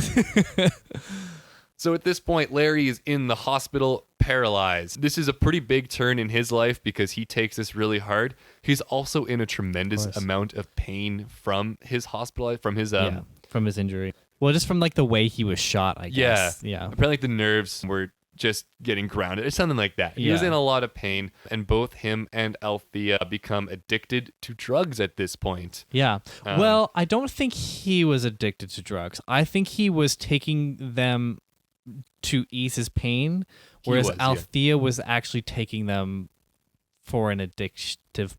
So at this point, Larry is in the hospital paralyzed. This is a pretty big turn in his life because he takes this really hard. He's also in a tremendous amount of pain from his hospital, from his injury. Well, just from like the way he was shot, I guess. Yeah. Apparently the nerves were just getting grounded or something like that. He was in a lot of pain, and both him and Althea become addicted to drugs at this point. Yeah. Well, I don't think he was addicted to drugs. I think he was taking them to ease his pain, whereas Althea was actually taking them for an addictive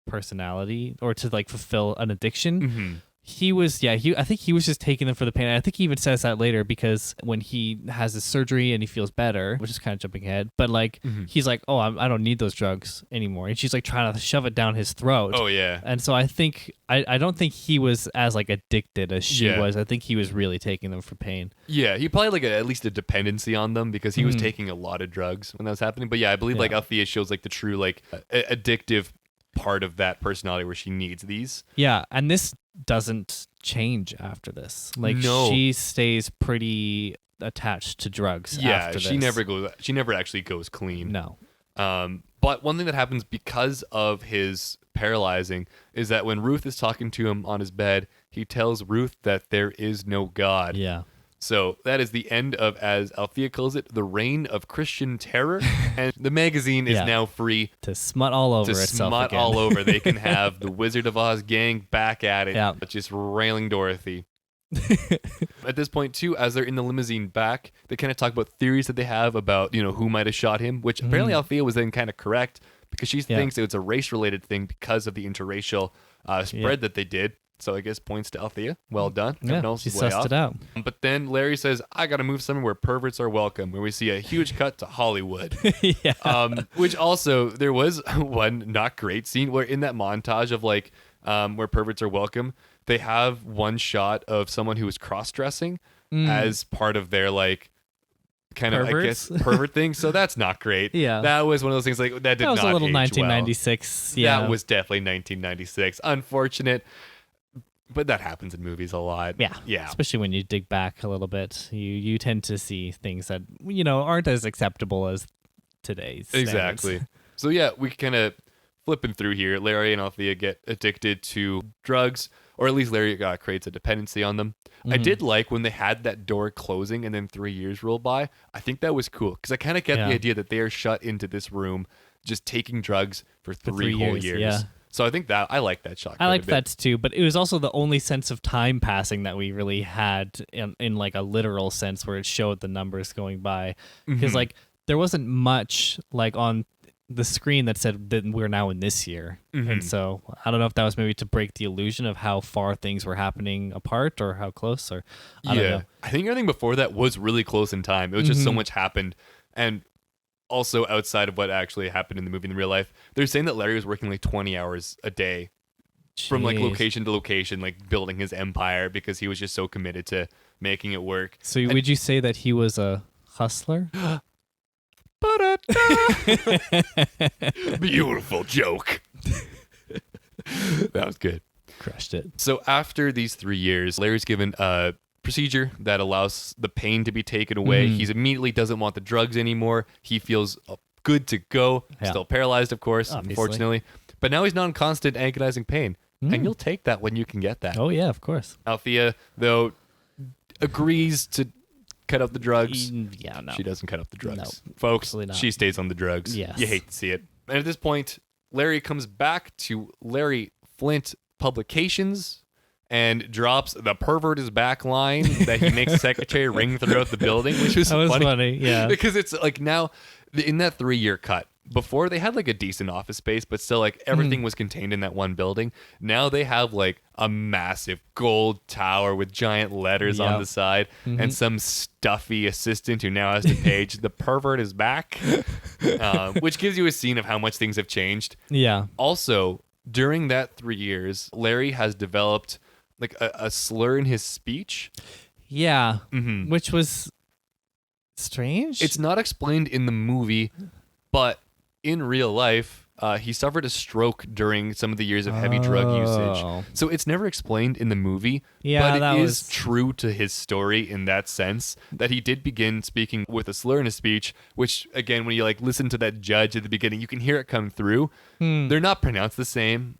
personality or to like fulfill an addiction. Mm-hmm. I think he was just taking them for the pain. I think he even says that later, because when he has his surgery and he feels better, which is kind of jumping ahead, but like he's like, oh, I don't need those drugs anymore. And she's like trying to shove it down his throat. Oh, yeah. And so I think, I don't think he was as like addicted as she was. I think he was really taking them for pain. Yeah, he probably like at least a dependency on them, because he was taking a lot of drugs when that was happening. But yeah, I believe like Althea shows like the true like addictive part of that personality where she needs these. Yeah, and this doesn't change after this. Like, No. she stays pretty attached to drugs after this. she never actually goes clean. No. But one thing that happens because of his paralyzing is that when Ruth is talking to him on his bed, he tells Ruth that there is no God. Yeah. So that is the end of, as Althea calls it, the reign of Christian terror. And the magazine is now free to smut all over itself again. all over. They can have the Wizard of Oz gang back at it, Yeah. just railing Dorothy. At this point, too, as they're in the limousine back, they kind of talk about theories that they have about, who might have shot him, which apparently Althea was then kind of correct because she thinks it's a race-related thing because of the interracial spread that they did. So I guess points to Althea. Well done. Yeah, she sussed it out. But then Larry says, I got to move somewhere where perverts are welcome, where we see a huge cut to Hollywood. Yeah. Which also, there was one not great scene where in that montage of like where perverts are welcome, they have one shot of someone who is cross-dressing as part of their like kind of, I guess, pervert thing. So that's not great. Yeah. That was one of those things like that did not was a little age 1996. well. Yeah. That was definitely 1996. Unfortunate. But that happens in movies a lot. Yeah. Especially when you dig back a little bit, you tend to see things that, aren't as acceptable as today's standards. Exactly. So yeah, we kind of flipping through here. Larry and Althea get addicted to drugs, or at least Larry creates a dependency on them. I did like when they had that door closing and then 3 years roll by. I think that was cool because I kind of get the idea that they are shut into this room just taking drugs for three whole years. Yeah. So I think that I like that shot. I liked that too, but it was also the only sense of time passing that we really had in like a literal sense where it showed the numbers going by. Because like there wasn't much like on the screen that said that we're now in this year. And so I don't know if that was maybe to break the illusion of how far things were happening apart or how close, or I don't know. I think everything before that was really close in time. It was just so much happened. And also outside of what actually happened in the movie in real life, they're saying that Larry was working like 20 hours a day from like location to location, like building his empire because he was just so committed to making it work. So would you say that he was a hustler? Beautiful joke. That was good. Crushed it. So after these 3 years, Larry's given a procedure that allows the pain to be taken away. He immediately doesn't want the drugs anymore. He feels good to go. Still paralyzed, of course, unfortunately. But now he's not in constant agonizing pain. And you'll take that when you can get that. Oh, yeah, of course. Althea, though, agrees to cut out the drugs. Yeah, no. She doesn't cut out the drugs. No, folks, she stays on the drugs. Yes. You hate to see it. And at this point, Larry comes back to Larry Flynt Publications and drops the pervert is back line that he makes the secretary ring throughout the building, which was funny. Yeah. Because it's like now, in that 3 year cut, before they had like a decent office space, but still like everything was contained in that one building. Now they have like a massive gold tower with giant letters on the side and some stuffy assistant who now has to page the pervert is back, which gives you a scene of how much things have changed. Yeah. Also, during that 3 years, Larry has developed like a slur in his speech. Yeah. Which was strange. It's not explained in the movie, but in real life, he suffered a stroke during some of the years of heavy drug usage. So it's never explained in the movie, but it is true to his story in that sense that he did begin speaking with a slur in his speech, which again, when you like listen to that judge at the beginning, you can hear it come through. They're not pronounced the same.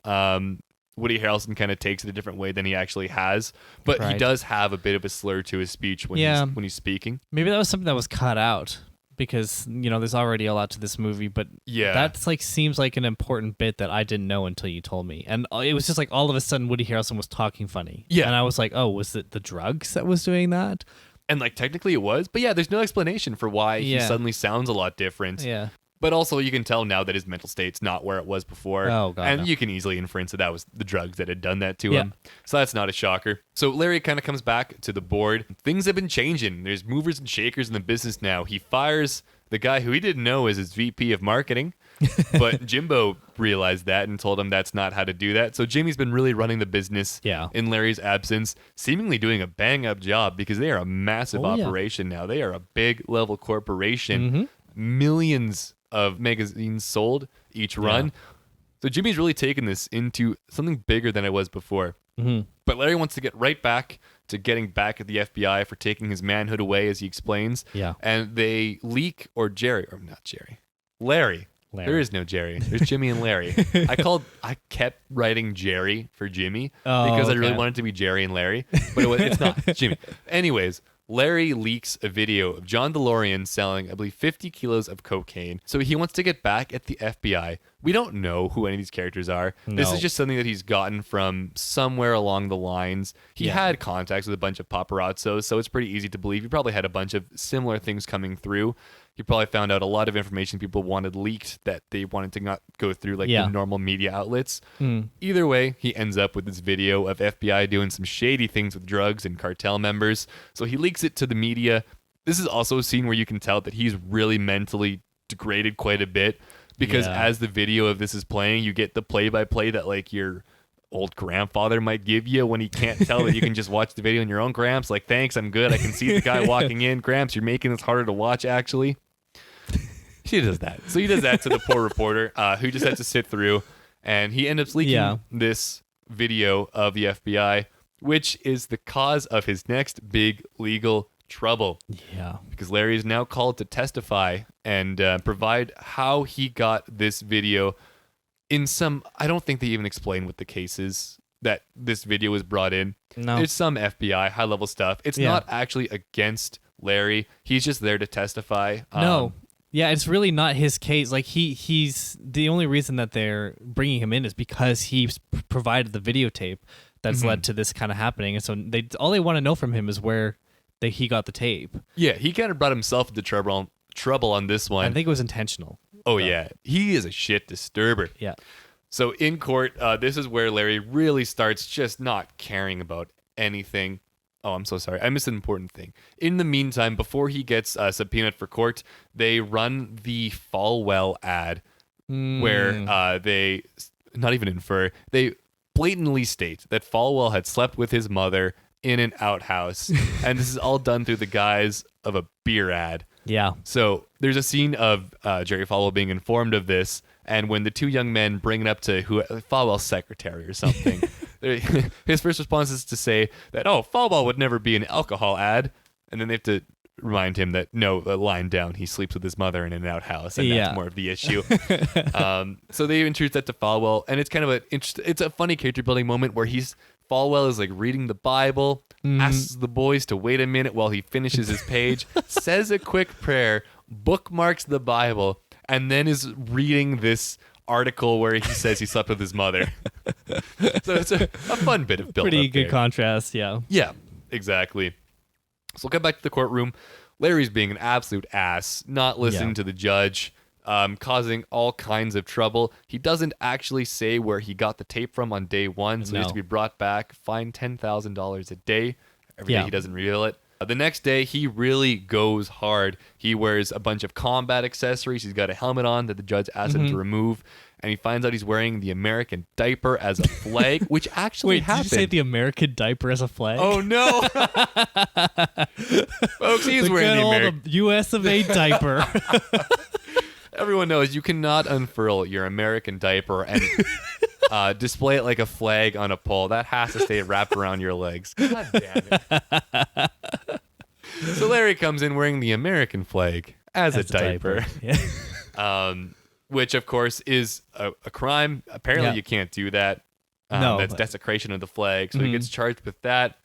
Woody Harleson kind of takes it a different way than he actually has, but he does have a bit of a slur to his speech when he's speaking. Maybe that was something that was cut out because there's already a lot to this movie, but that's like seems like an important bit that I didn't know until you told me, and it was just like all of a sudden Woody Harrelson was talking funny, and I was like, oh, was it the drugs that was doing that? And like technically it was, but there's no explanation for why he suddenly sounds a lot different. But also, you can tell now that his mental state's not where it was before. Oh, God. And you can easily infer that was the drugs that had done that to him. So that's not a shocker. So Larry kind of comes back to the board. Things have been changing. There's movers and shakers in the business now. He fires the guy who he didn't know is his VP of marketing. But Jimbo realized that and told him that's not how to do that. So Jimmy's been really running the business in Larry's absence, seemingly doing a bang-up job because they are a massive operation now. They are a big-level corporation. Millions of magazines sold each run. So Jimmy's really taken this into something bigger than it was before. Mm-hmm. But Larry wants to get right back to getting back at the FBI for taking his manhood away, as he explains. Yeah. And they leak, Larry. There is no Jerry. There's Jimmy and Larry. I kept writing Jerry for Jimmy because I really wanted it to be Jerry and Larry, but it's not. It's Jimmy. Anyways, Larry leaks a video of John DeLorean selling, I believe, 50 kilos of cocaine. So he wants to get back at the FBI. We don't know who any of these characters are. No. This is just something that he's gotten from somewhere along the lines. He had contacts with a bunch of paparazzos, so it's pretty easy to believe he probably had a bunch of similar things coming through. He probably found out a lot of information people wanted leaked that they wanted to not go through the normal media outlets. Either way, he ends up with this video of FBI doing some shady things with drugs and cartel members. So he leaks it to the media. This is also a scene where you can tell that he's really mentally degraded quite a bit because as the video of this is playing, you get the play-by-play that your old grandfather might give you when he can't tell that you can just watch the video on your own. Gramps, thanks, I'm good. I can see the guy walking in. Gramps, you're making this harder to watch, actually. She does that. So he does that to the poor reporter who just has to sit through, and he ends up leaking this video of the FBI, which is the cause of his next big legal trouble. Yeah. Because Larry is now called to testify and provide how he got this video in some... I don't think they even explain what the case is that this video was brought in. No. It's some FBI high-level stuff. It's not actually against Larry. He's just there to testify. No. Yeah, it's really not his case. He's the only reason that they're bringing him in is because he's provided the videotape that's led to this kind of happening. And so all they want to know from him is where he got the tape. Yeah, he kind of brought himself into trouble on this one. I think it was intentional. Oh, yeah. He is a shit disturber. Yeah. So in court, this is where Larry really starts just not caring about anything. Oh, I'm so sorry. I missed an important thing. In the meantime, before he gets subpoenaed for court, they run the Falwell ad where they, not even infer, they blatantly state that Falwell had slept with his mother in an outhouse. And this is all done through the guise of a beer ad. Yeah. So there's a scene of Jerry Falwell being informed of this. And when the two young men bring it up to Falwell's secretary or something, his first response is to say that, Falwell would never be an alcohol ad. And then they have to remind him that, no, line down, he sleeps with his mother in an outhouse. And that's more of the issue. So they introduce that to Falwell. And it's kind of it's a funny character building moment where Falwell is reading the Bible, asks the boys to wait a minute while he finishes his page, says a quick prayer, bookmarks the Bible, and then is reading this article where he says he slept with his mother. So it's a fun bit of build-up. Pretty good contrast, yeah. Yeah, exactly. So we'll get back to the courtroom. Larry's being an absolute ass, not listening to the judge, causing all kinds of trouble. He doesn't actually say where he got the tape from on day one, so he has to be brought back, fined $10,000 a day. Every day he doesn't reveal it. The next day, he really goes hard. He wears a bunch of combat accessories. He's got a helmet on that the judge asked him to remove. And he finds out he's wearing the American diaper as a flag, which actually happened. Did you say the American diaper as a flag? Oh, no. Folks, he's wearing the American... US of A diaper. Everyone knows you cannot unfurl your American diaper and display it like a flag on a pole. That has to stay wrapped around your legs. God damn it. So Larry comes in wearing the American flag as a diaper. Yeah. Which, of course, is a crime. Apparently, you can't do that. That's desecration of the flag. So he gets charged with that.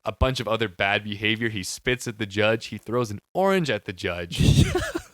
A bunch of other bad behavior. He spits at the judge. He throws an orange at the judge.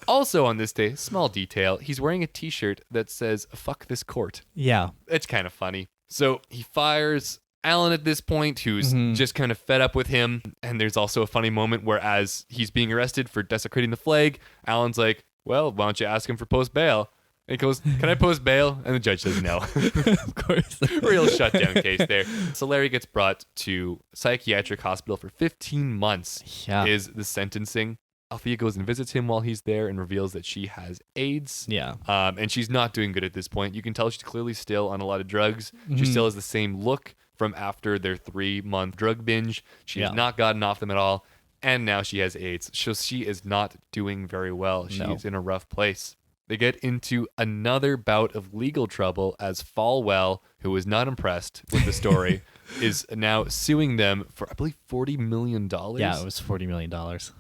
Also on this day, small detail, he's wearing a t-shirt that says, "Fuck this court." Yeah. It's kind of funny. So he fires Alan at this point, who's just kind of fed up with him. And there's also a funny moment where as he's being arrested for desecrating the flag, Alan's like, "Well, why don't you ask him for post bail?" And he goes, "Can I post bail?" And the judge says no. Of course. Real shutdown case there. So Larry gets brought to psychiatric hospital for 15 months is the sentencing. Althea goes and visits him while he's there and reveals that she has AIDS. Yeah. And she's not doing good at this point. You can tell she's clearly still on a lot of drugs. She still has the same look from after their 3-month drug binge. She has not gotten off them at all. And now she has AIDS. So she is not doing very well. She's in a rough place. they get into another bout of legal trouble as Falwell, who was not impressed with the story, is now suing them for, I believe, $40 million. Yeah, it was $40 million.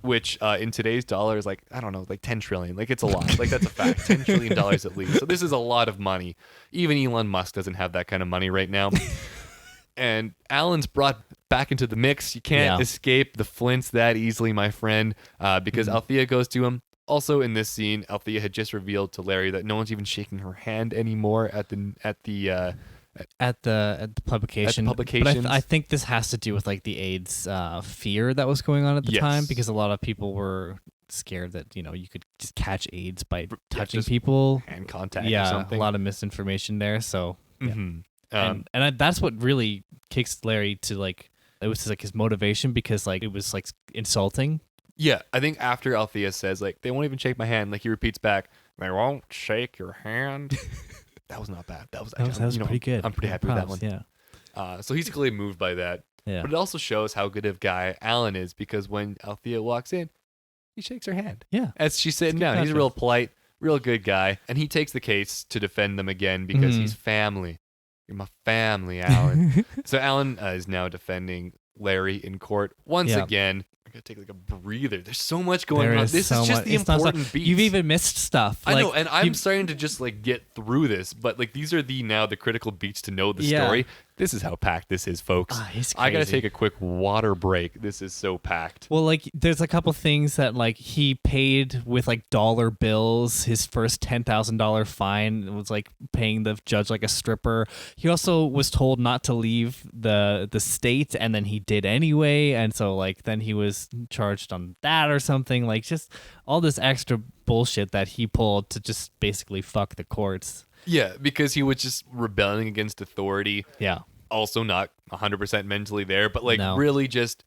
Which in today's dollars, like, I don't know, like 10 trillion. Like, it's a lot. Like, that's a fact. $10 trillion at least. So this is a lot of money. Even Elon Musk doesn't have that kind of money right now. And Alan's brought back into the mix. You can't escape the Flints that easily, my friend, because Althea goes to him. Also in this scene, Althea had just revealed to Larry that no one's even shaking her hand anymore at the publication. publications. But I think this has to do with like the AIDS fear that was going on at the time, because a lot of people were scared that you could just catch AIDS by touching people, hand contact. Or something. A lot of misinformation there. So and that's what really kicks Larry to like. It was like his motivation, because like it was like insulting. Yeah, I think after Althea says, like, they won't even shake my hand, like, he repeats back, they won't shake your hand. That was not bad. That was pretty good. I'm pretty happy with that one. Yeah. So he's clearly moved by that. Yeah. But it also shows how good of a guy Alan is, because when Althea walks in, he shakes her hand. Yeah. As she's sitting down. He's a real polite, real good guy. And he takes the case to defend them again because he's family. You're my family, Alan. So Alan is now defending Larry in court once again. I gotta take like a breather. There's so much going on. This is just the important beats. You've even missed stuff. I know, and I'm starting to just like get through this, but like these are the critical beats to know the story. This is how packed this is, folks. I gotta take a quick water break. This is so packed. Well, like there's a couple things that like he paid with like dollar bills. His first $10,000 fine was like paying the judge like a stripper. He also was told not to leave the state, and then he did anyway, and so like then he was charged on that or something. Like just all this extra bullshit that he pulled to just basically fuck the courts. Yeah, because he was just rebelling against authority. Yeah. Also not 100% mentally there, but like really just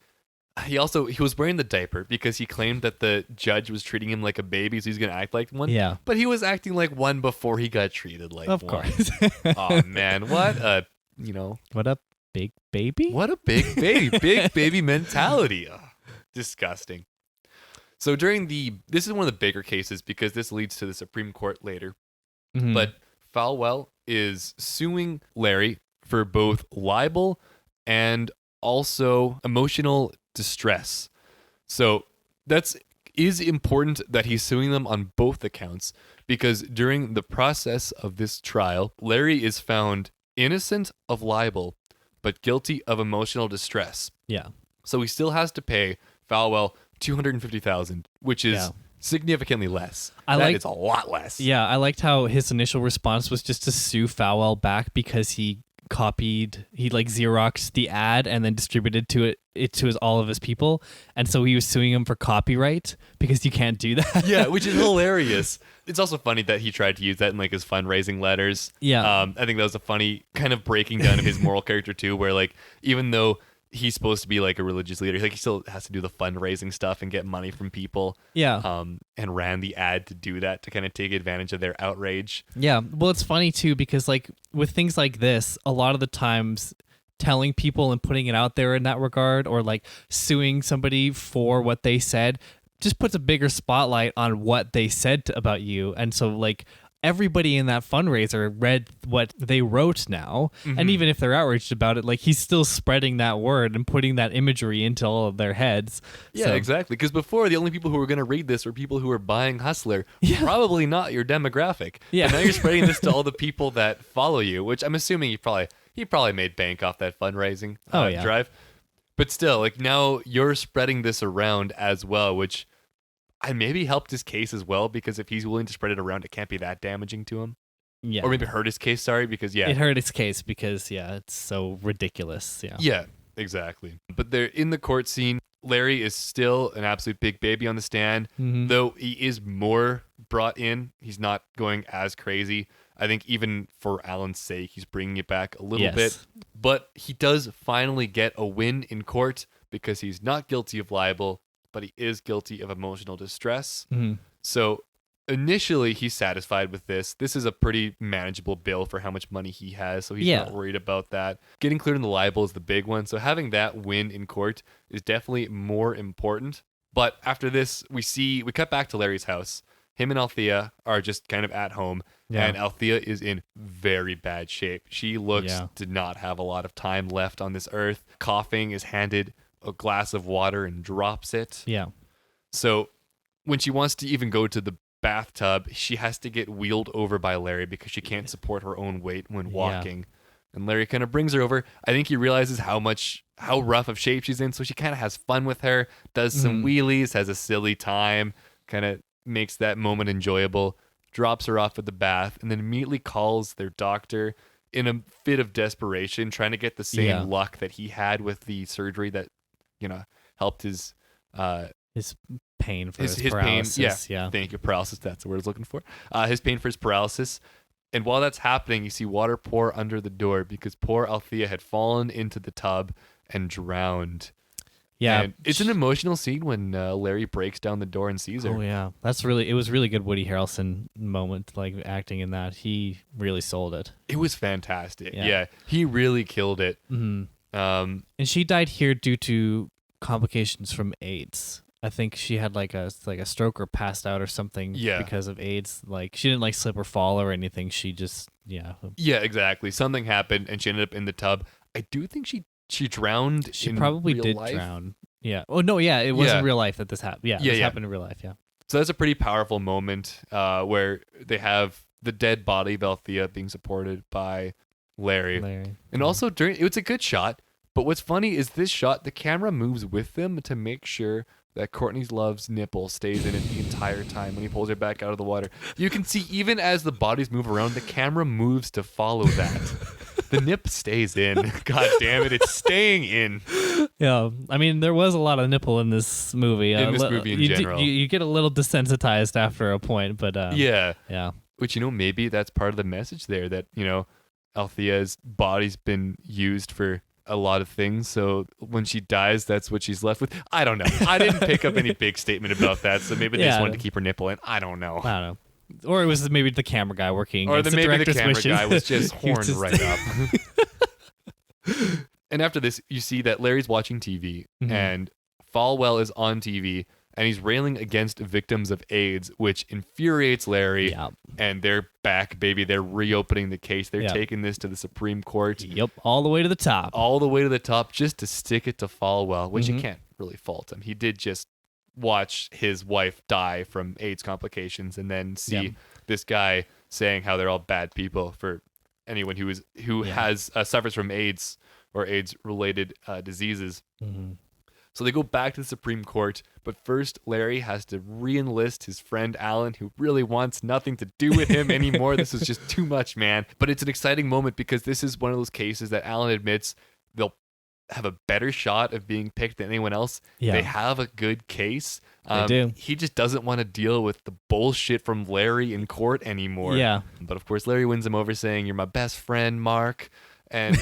he was wearing the diaper because he claimed that the judge was treating him like a baby, so he's gonna act like one. Yeah. But he was acting like one before he got treated like one. Of course. Oh man, what a what a big baby? What a big baby. Big baby mentality. Ugh, disgusting. So this is one of the bigger cases because this leads to the Supreme Court later. Mm-hmm. But Falwell is suing Larry for both libel and also emotional distress. So is important that he's suing them on both accounts, because during the process of this trial, Larry is found innocent of libel but guilty of emotional distress. Yeah. So he still has to pay Falwell $250,000, which is significantly less. It's a lot less. Yeah, I liked how his initial response was just to sue Falwell back because he Xeroxed the ad and then distributed it to all of his people, and so he was suing him for copyright because you can't do that. Yeah, which is hilarious. It's also funny that he tried to use that in like his fundraising letters. Yeah, I think that was a funny kind of breaking down of his moral character too, where like even though he's supposed to be like a religious leader, like he still has to do the fundraising stuff and get money from people. Yeah. And ran the ad to do that, to kind of take advantage of their outrage. Yeah. Well, it's funny too, because like with things like this, a lot of the times telling people and putting it out there in that regard, or like suing somebody for what they said, just puts a bigger spotlight on what they said about you. And so like everybody in that fundraiser read what they wrote now. Mm-hmm. And even if they're outraged about it, like he's still spreading that word and putting that imagery into all of their heads. Yeah, exactly. Because before, the only people who were going to read this were people who were buying Hustler. Probably not your demographic. Yeah. But now you're spreading this to all the people that follow you, which I'm assuming he probably made bank off that fundraising drive. But still, like now you're spreading this around as well, which maybe helped his case as well, because if he's willing to spread it around, it can't be that damaging to him. Yeah. Or maybe hurt his case, because it hurt his case because it's so ridiculous. Yeah. Yeah, exactly. But they're in the court scene. Larry is still an absolute big baby on the stand, though he is more brought in. He's not going as crazy. I think even for Alan's sake, he's bringing it back a little bit. But he does finally get a win in court because he's not guilty of libel, but he is guilty of emotional distress. Mm-hmm. So initially, he's satisfied with this. This is a pretty manageable bill for how much money he has, so he's not worried about that. Getting cleared on the libel is the big one, so having that win in court is definitely more important. But after this, we cut back to Larry's house, him and Althea are just kind of at home, and Althea is in very bad shape. She looks to not have a lot of time left on this earth. Coughing, is handed a glass of water and drops it. Yeah. So when she wants to even go to the bathtub, she has to get wheeled over by Larry because she can't support her own weight when walking. And Larry kind of brings her over. I think he realizes how rough of shape she's in, so she kind of has fun with her, does some wheelies, has a silly time, kind of makes that moment enjoyable, drops her off at the bath, and then immediately calls their doctor in a fit of desperation, trying to get the same luck that he had with the surgery that, helped his pain for his paralysis. Pain. Thank you. Paralysis. That's the word I was looking for. His pain for his paralysis. And while that's happening, you see water pour under the door because poor Althea had fallen into the tub and drowned. Yeah. And it's an emotional scene when Larry breaks down the door and sees her. Oh, yeah. It was really good Woody Harleson moment, like acting in that. He really sold it. It was fantastic. Yeah. He really killed it. Mm-hmm. And she died here due to complications from AIDS. I think she had like a stroke or passed out or something because of AIDS. Like she didn't slip or fall or anything. She just Yeah, exactly. Something happened and she ended up in the tub. I do think she drowned. She probably did drown. Yeah. Oh no, yeah, it was in real life that this happened. Yeah, this happened in real life, yeah. So that's a pretty powerful moment where they have the dead body of Althea being supported by Larry. And also it was a good shot, but what's funny is this shot, the camera moves with them to make sure that Courtney Love's nipple stays in it the entire time when he pulls her back out of the water. You can see even as the bodies move around, the camera moves to follow that. The nip stays in. God damn it, it's staying in. Yeah, I mean, there was a lot of nipple in this movie. In general. You get a little desensitized after a point, but yeah. Which, maybe that's part of the message there that, Althea's body's been used for a lot of things, so when she dies, that's what she's left with. I don't know. I didn't pick up any big statement about that, so maybe they just wanted to keep her nipple in. I don't know. Or it was maybe the camera guy working. Or maybe the camera guy was just horned right up. And after this, you see that Larry's watching TV, and Falwell is on TV, and he's railing against victims of AIDS, which infuriates Larry. Yeah. And they're back, baby. They're reopening the case. They're taking this to the Supreme Court. Yep, all the way to the top. All the way to the top, just to stick it to Falwell, which you can't really fault him. He did just watch his wife die from AIDS complications, and then see this guy saying how they're all bad people for anyone who has suffers from AIDS or AIDS-related diseases. So they go back to the Supreme Court, but first Larry has to re-enlist his friend Alan, who really wants nothing to do with him anymore. This is just too much, man. But it's an exciting moment because this is one of those cases that Alan admits they'll have a better shot of being picked than anyone else. Yeah. They have a good case. They do. He just doesn't want to deal with the bullshit from Larry in court anymore. Yeah. But of course, Larry wins him over saying, "You're my best friend, Mark." And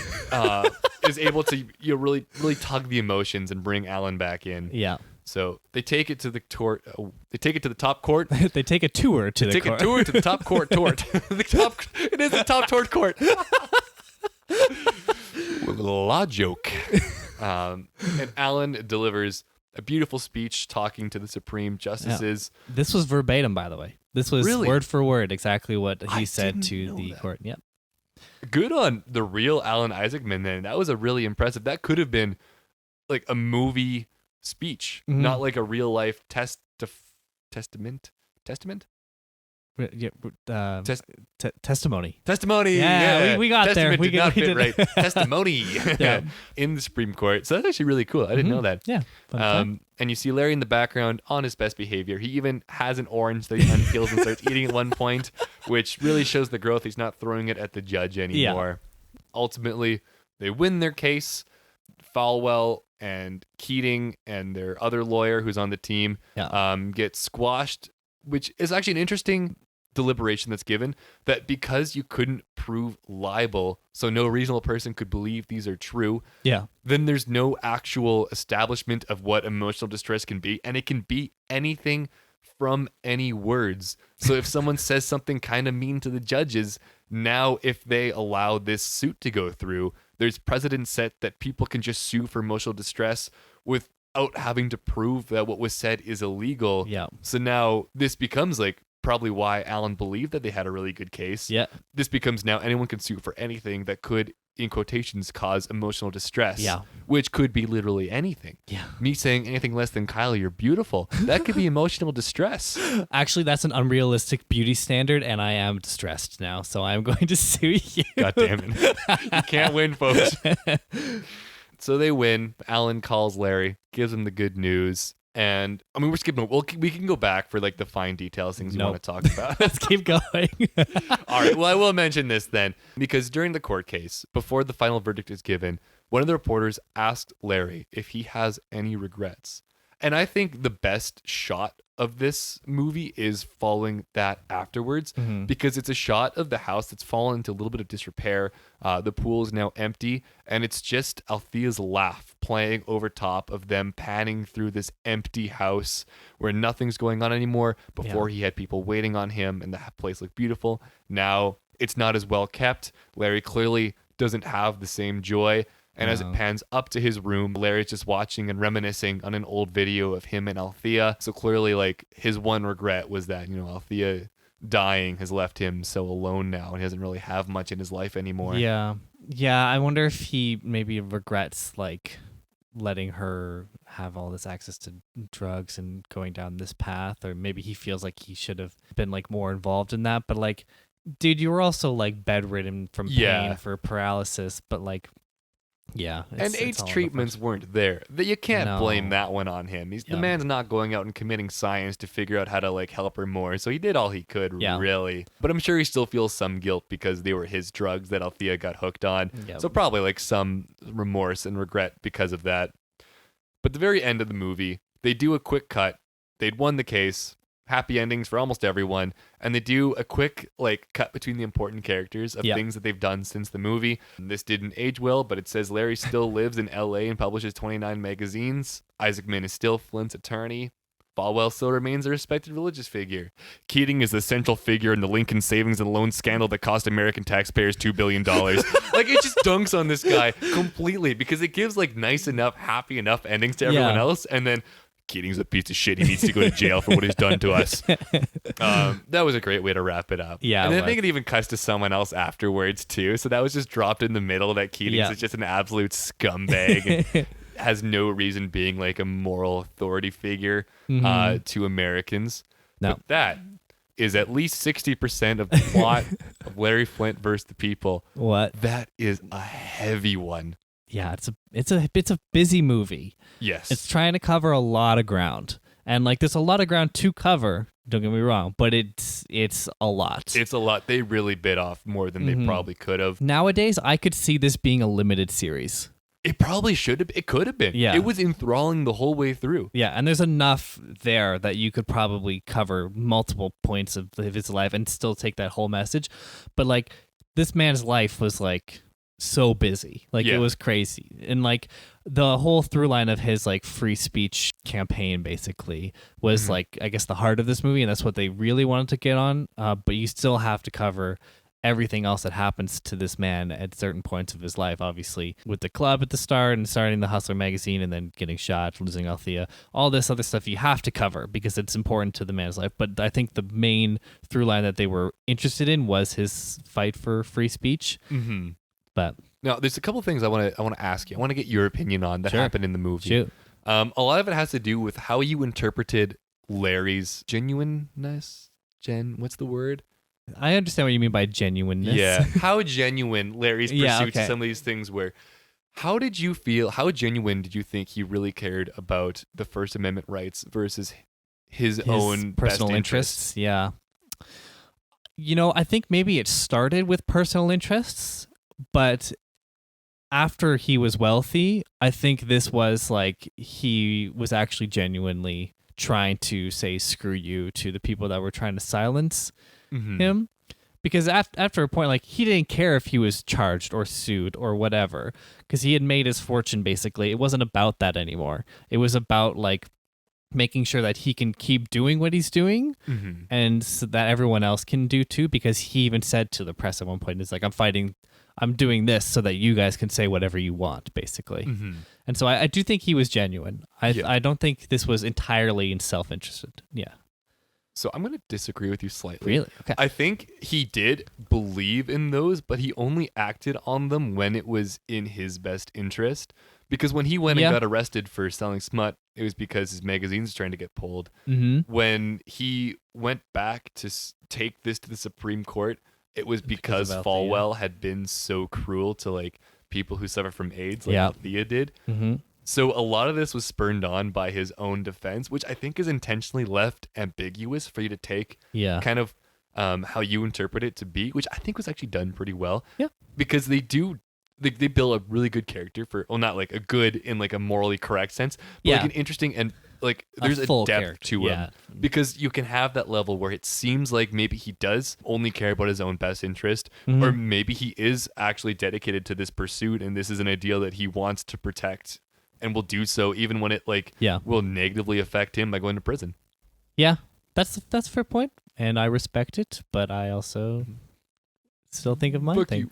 is able to really tug the emotions and bring Alan back in. Yeah. So they take it to the court. They take it to the top court. They take a tour to the court. Take a tour to the top court. It is the top court. With a law joke. And Alan delivers a beautiful speech talking to the Supreme Justices. Yeah. This was verbatim, by the way. This was word for word exactly what he said to the court. Yep. Good on the real Alan Isaacman, then. That was a really impressive. That could have been like a movie speech, not like a real life testament. Yeah, testimony. Testimony. Yeah, we got there. We did not fit right. Testimony in the Supreme Court. So that's actually really cool. I didn't know that. Yeah. And you see Larry in the background on his best behavior. He even has an orange that he unpeels and starts eating at one point, which really shows the growth. He's not throwing it at the judge anymore. Yeah. Ultimately, they win their case. Falwell and Keating and their other lawyer who's on the team get squashed, which is actually an interesting deliberation that's given, that because you couldn't prove libel, so no reasonable person could believe these are true, then there's no actual establishment of what emotional distress can be, and it can be anything from any words. So if someone says something kind of mean to the judges, now if they allow this suit to go through, there's precedent set that people can just sue for emotional distress without having to prove that what was said is illegal. Yeah. So now this becomes like probably why Alan believed that they had a really good case. Yeah. This becomes now anyone can sue for anything that could, in quotations, cause emotional distress. Yeah. Which could be literally anything. Yeah. Me saying anything less than Kylie, you're beautiful. That could be emotional distress. Actually, that's an unrealistic beauty standard, and I am distressed now, so I'm going to sue you. God damn it. You can't win, folks. So they win. Alan calls Larry, gives him the good news. And I mean, we're skipping. We can go back for like the fine details, things we want to talk about. Let's keep going. All right. Well, I will mention this then, because during the court case, before the final verdict is given, one of the reporters asked Larry if he has any regrets. And I think the best shot of this movie is following that afterwards, because it's a shot of the house that's fallen into a little bit of disrepair. The pool is now empty, and it's just Althea's laugh playing over top of them panning through this empty house where nothing's going on anymore. Before he had people waiting on him, and the place looked beautiful. Now it's not as well kept. Larry clearly doesn't have the same joy. And as it pans up to his room, Larry's just watching and reminiscing on an old video of him and Althea. So clearly, like, his one regret was that, Althea dying has left him so alone now, and he doesn't really have much in his life anymore. Yeah. Yeah, I wonder if he maybe regrets, like, letting her have all this access to drugs and going down this path, or maybe he feels like he should have been, like, more involved in that. But, like, dude, you were also, like, bedridden from pain for paralysis, but, like... Yeah. And AIDS treatments weren't there. You can't blame that one on him. The man's not going out and committing science to figure out how to like help her more. So he did all he could, really. But I'm sure he still feels some guilt because they were his drugs that Althea got hooked on. Yep. So probably like some remorse and regret because of that. But the very end of the movie, they do a quick cut. They'd won the case. Happy endings for almost everyone, and they do a quick like cut between the important characters of things that they've done since the movie. This didn't age well, but it says Larry still lives in LA and publishes 29 magazines. Isaacman is still Flint's attorney. Falwell still remains a respected religious figure. Keating is the central figure in the Lincoln savings and loan scandal that cost American taxpayers $2 billion. Like, it just dunks on this guy completely because it gives like nice enough, happy enough endings to everyone else, and then Keating's a piece of shit. He needs to go to jail for what he's done to us. That was a great way to wrap it up. Yeah, and I think it even cuts to someone else afterwards too. So that was just dropped in the middle. That Keating's is just an absolute scumbag and has no reason being like a moral authority figure to Americans. No. But that is at least 60% of the plot of Larry Flynt versus the People. What? That is a heavy one. Yeah, it's a busy movie. Yes. It's trying to cover a lot of ground. And like there's a lot of ground to cover, don't get me wrong, but it's a lot. It's a lot. They really bit off more than they probably could have. Nowadays, I could see this being a limited series. It probably should have. It could have been. Yeah. It was enthralling the whole way through. Yeah, and there's enough there that you could probably cover multiple points of his life and still take that whole message. But like this man's life was like so busy. Like it was crazy. And like the whole through line of his like free speech campaign basically was like I guess the heart of this movie, and that's what they really wanted to get on. But you still have to cover everything else that happens to this man at certain points of his life, obviously with the club at the start and starting the Hustler magazine and then getting shot, losing Althea, all this other stuff you have to cover because it's important to the man's life. But I think the main through line that they were interested in was his fight for free speech. But now there's a couple of things I want to ask you. I want to get your opinion on that happened in the movie. Shoot. A lot of it has to do with how you interpreted Larry's genuineness. What's the word? I understand what you mean by genuineness. Yeah. How genuine Larry's pursuits of some of these things were. How did you feel? How genuine did you think he really cared about the First Amendment rights versus his own personal interests? Yeah. You know, I think maybe it started with personal interests, but after he was wealthy, I think this was like he was actually genuinely trying to say screw you to the people that were trying to silence him. Because after a point, like he didn't care if he was charged or sued or whatever, because he had made his fortune basically. It wasn't about that anymore. It was about like making sure that he can keep doing what he's doing and so that everyone else can do too, because he even said to the press at one point, it's like, I'm doing this so that you guys can say whatever you want, basically. And so I do think he was genuine. I don't think this was entirely in self-interested. Yeah. So I'm going to disagree with you slightly. Really? Okay. I think he did believe in those, but he only acted on them when it was in his best interest. Because when he went and got arrested for selling smut, it was because his magazine's trying to get pulled. Mm-hmm. When he went back to take this to the Supreme Court, it was because Falwell had been so cruel to like people who suffer from AIDS, like Althea did. Mm-hmm. So a lot of this was spurned on by his own defense, which I think is intentionally left ambiguous for you to take kind of how you interpret it to be, which I think was actually done pretty well. Yeah. Because they build a really good character for, well, not like a good in like a morally correct sense, but like an interesting and like there's a depth character to him. Because you can have that level where it seems like maybe he does only care about his own best interest, or maybe he is actually dedicated to this pursuit and this is an ideal that he wants to protect and will do so even when it like will negatively affect him by going to prison. Yeah, that's a fair point, and I respect it, but I also still think of my thing.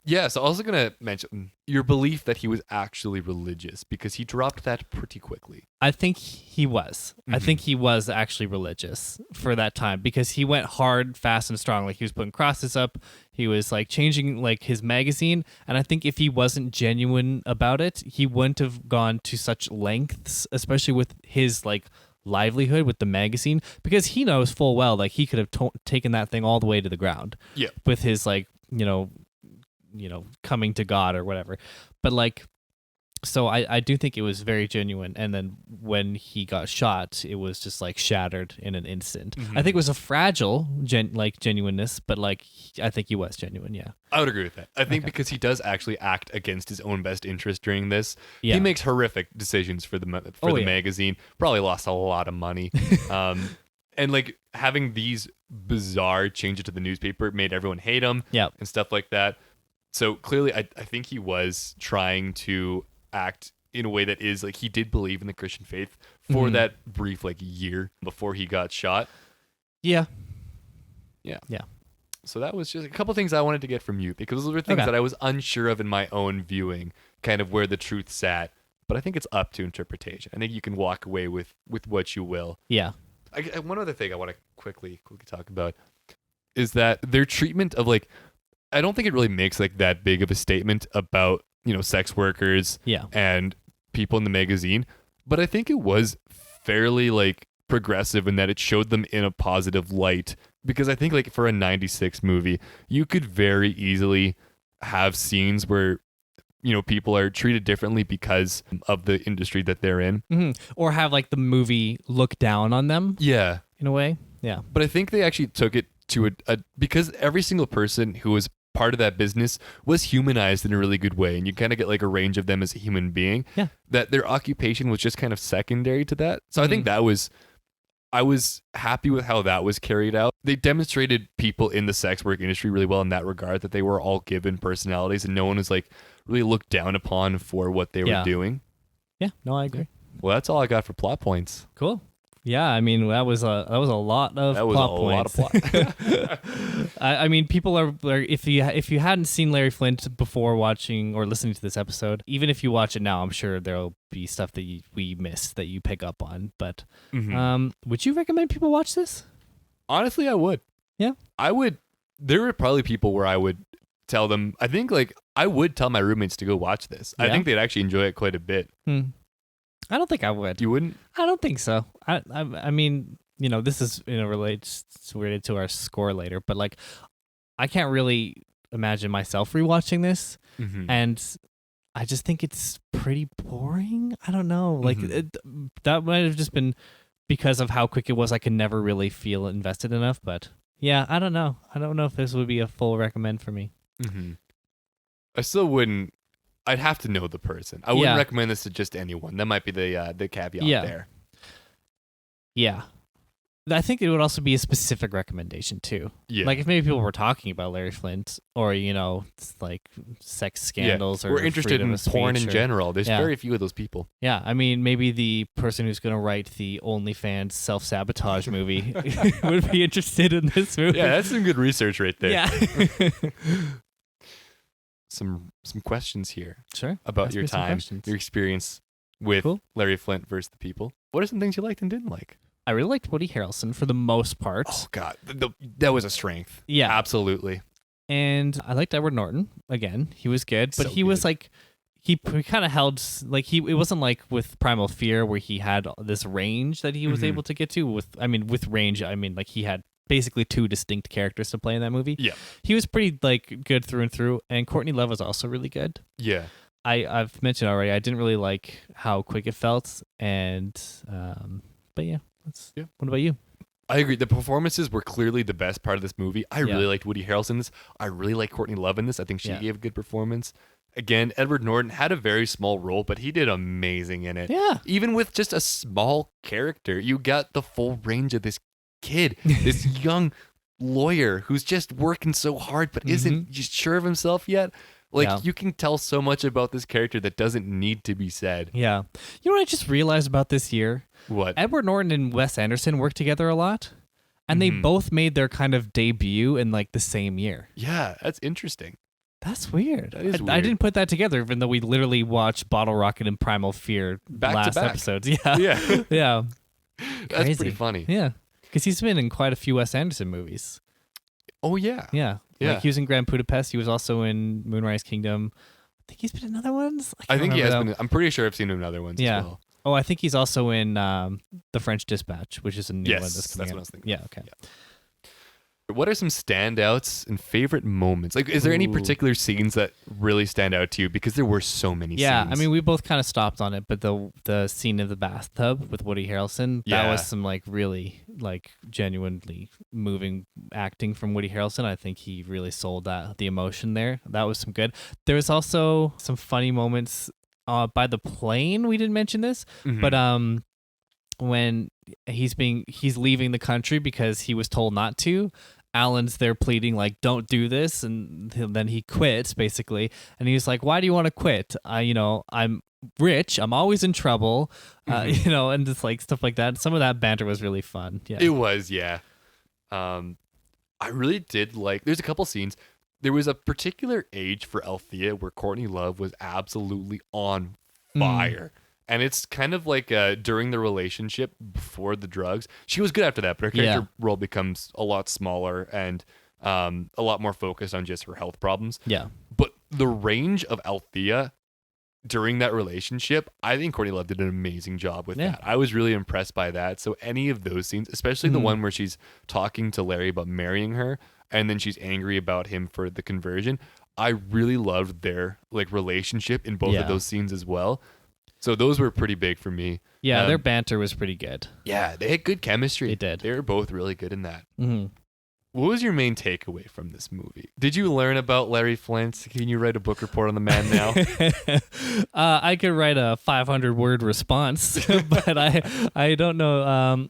Yeah, so I was also going to mention your belief that he was actually religious, because he dropped that pretty quickly. I think he was. I think he was actually religious for that time, because he went hard, fast, and strong. Like, he was putting crosses up. He was, like, changing, like, his magazine. And I think if he wasn't genuine about it, he wouldn't have gone to such lengths, especially with his, like, livelihood with the magazine, because he knows full well, like, he could have taken that thing all the way to the ground. Yeah. With his, like, you know, coming to God or whatever. But like, so I do think it was very genuine. And then when he got shot, it was just like shattered in an instant. I think it was a fragile genuineness, but like, I think he was genuine. Yeah. I would agree with that. I think because he does actually act against his own best interest during this. He makes horrific decisions for the magazine. Probably lost a lot of money. And like having these bizarre changes to the newspaper made everyone hate him and stuff like that. So clearly, I think he was trying to act in a way that is like he did believe in the Christian faith for that brief like year before he got shot. Yeah. So that was just a couple things I wanted to get from you, because those were things that I was unsure of in my own viewing, kind of where the truth sat. But I think it's up to interpretation. I think you can walk away with what you will. Yeah. One other thing I want to quickly talk about is that their treatment of like, I don't think it really makes like that big of a statement about, sex workers and people in the magazine, but I think it was fairly like progressive in that it showed them in a positive light, because I think like for a 96 movie, you could very easily have scenes where people are treated differently because of the industry that they're in, or have like the movie look down on them in a way. But I think they actually took it to a because every single person who was part of that business was humanized in a really good way, and you kind of get like a range of them as a human being, that their occupation was just kind of secondary to that. So I think I was happy with how that was carried out. They demonstrated people in the sex work industry really well in that regard, that they were all given personalities and no one was like really looked down upon for what they were doing. Yeah, no, I agree. Well, that's all I got for plot points. Cool. Yeah, I mean that was a lot of plot points. I mean, people are if you hadn't seen Larry Flynt before watching or listening to this episode, even if you watch it now, I'm sure there'll be stuff that we missed that you pick up on. But would you recommend people watch this? Honestly, I would. Yeah, I would. There were probably people where I would tell them. I think like I would tell my roommates to go watch this. I think they'd actually enjoy it quite a bit. I don't think I would. You wouldn't? I don't think so. I mean, this is related to our score later, but like, I can't really imagine myself rewatching this, and I just think it's pretty boring. I don't know. Like that might have just been because of how quick it was. I could never really feel invested enough. But yeah, I don't know. I don't know if this would be a full recommend for me. I still wouldn't. I'd have to know the person. I wouldn't recommend this to just anyone. That might be the caveat there. Yeah. I think it would also be a specific recommendation too. Yeah. Like if maybe people were talking about Larry Flynt or, like sex scandals or we're interested in porn in general. There's very few of those people. Yeah. I mean, maybe the person who's going to write the OnlyFans self-sabotage movie would be interested in this movie. Yeah, that's some good research right there. Yeah. Some questions here. Sure. About your time, your experience with Larry Flynt versus the people. What are some things you liked and didn't like? I really liked Woody Harrelson for the most part. Oh God, that was a strength. Yeah, absolutely. And I liked Edward Norton again. He was good, but he was like he kind of held like it wasn't like with Primal Fear where he had this range that he was able to get to. With range, I mean like he had basically two distinct characters to play in that movie. Yeah, he was pretty like good through and through. And Courtney Love was also really good. Yeah, I've mentioned already. I didn't really like how quick it felt, and but yeah, What about you? I agree. The performances were clearly the best part of this movie. I really liked Woody Harrelson in this. I really like Courtney Love in this. I think she gave a good performance. Again, Edward Norton had a very small role, but he did amazing in it. Yeah. Even with just a small character, you got the full range of this kid, this young lawyer who's just working so hard but isn't just sure of himself yet. Like, you can tell so much about this character that doesn't need to be said. Yeah. You know what I just realized about this year? What? Edward Norton and Wes Anderson worked together a lot, and they both made their kind of debut in like the same year. Yeah, that's interesting. That's weird. That is weird. I didn't put that together, even though we literally watched Bottle Rocket and Primal Fear back to back episodes. Yeah. Yeah. Yeah. That's Crazy. pretty funny. Yeah. Because he's been in quite a few Wes Anderson movies. Oh, yeah. Yeah. Yeah. Like he was in Grand Budapest. He was also in Moonrise Kingdom. I think he's been in other ones. I think he has been. I'm pretty sure I've seen him in other ones as well. Oh, I think he's also in The French Dispatch, which is a new one that's coming that's out. what I was thinking. Yeah, okay. Yeah. What are some standouts and favorite moments? Like, is there any particular scenes that really stand out to you? Because there were so many scenes. Yeah, I mean, we both kind of stopped on it, but the scene of the bathtub with Woody Harrelson, that was some like really like genuinely moving acting from Woody Harrelson. I think he really sold the emotion there. That was some good. There was also some funny moments by the plane. We didn't mention this, but when he's leaving the country because he was told not to. Alan's there pleading like, "Don't do this," and then he quits basically. And he's like, "Why do you want to quit? I'm rich. I'm always in trouble." And just like stuff like that. Some of that banter was really fun. Yeah, it was. Yeah, I really did like. There's a couple scenes. There was a particular age for Althea where Courtney Love was absolutely on fire. And it's kind of like during the relationship before the drugs. She was good after that, but her character role becomes a lot smaller and a lot more focused on just her health problems. Yeah. But the range of Althea during that relationship, I think Courtney Love did an amazing job with that. I was really impressed by that. So any of those scenes, especially the one where she's talking to Larry about marrying her and then she's angry about him for the conversion, I really loved their like relationship in both of those scenes as well. So those were pretty big for me. Yeah, their banter was pretty good. Yeah, they had good chemistry. They did. They were both really good in that. Mm-hmm. What was your main takeaway from this movie? Did you learn about Larry Flynt? Can you write a book report on the man now? I could write a 500-word response, but I don't know.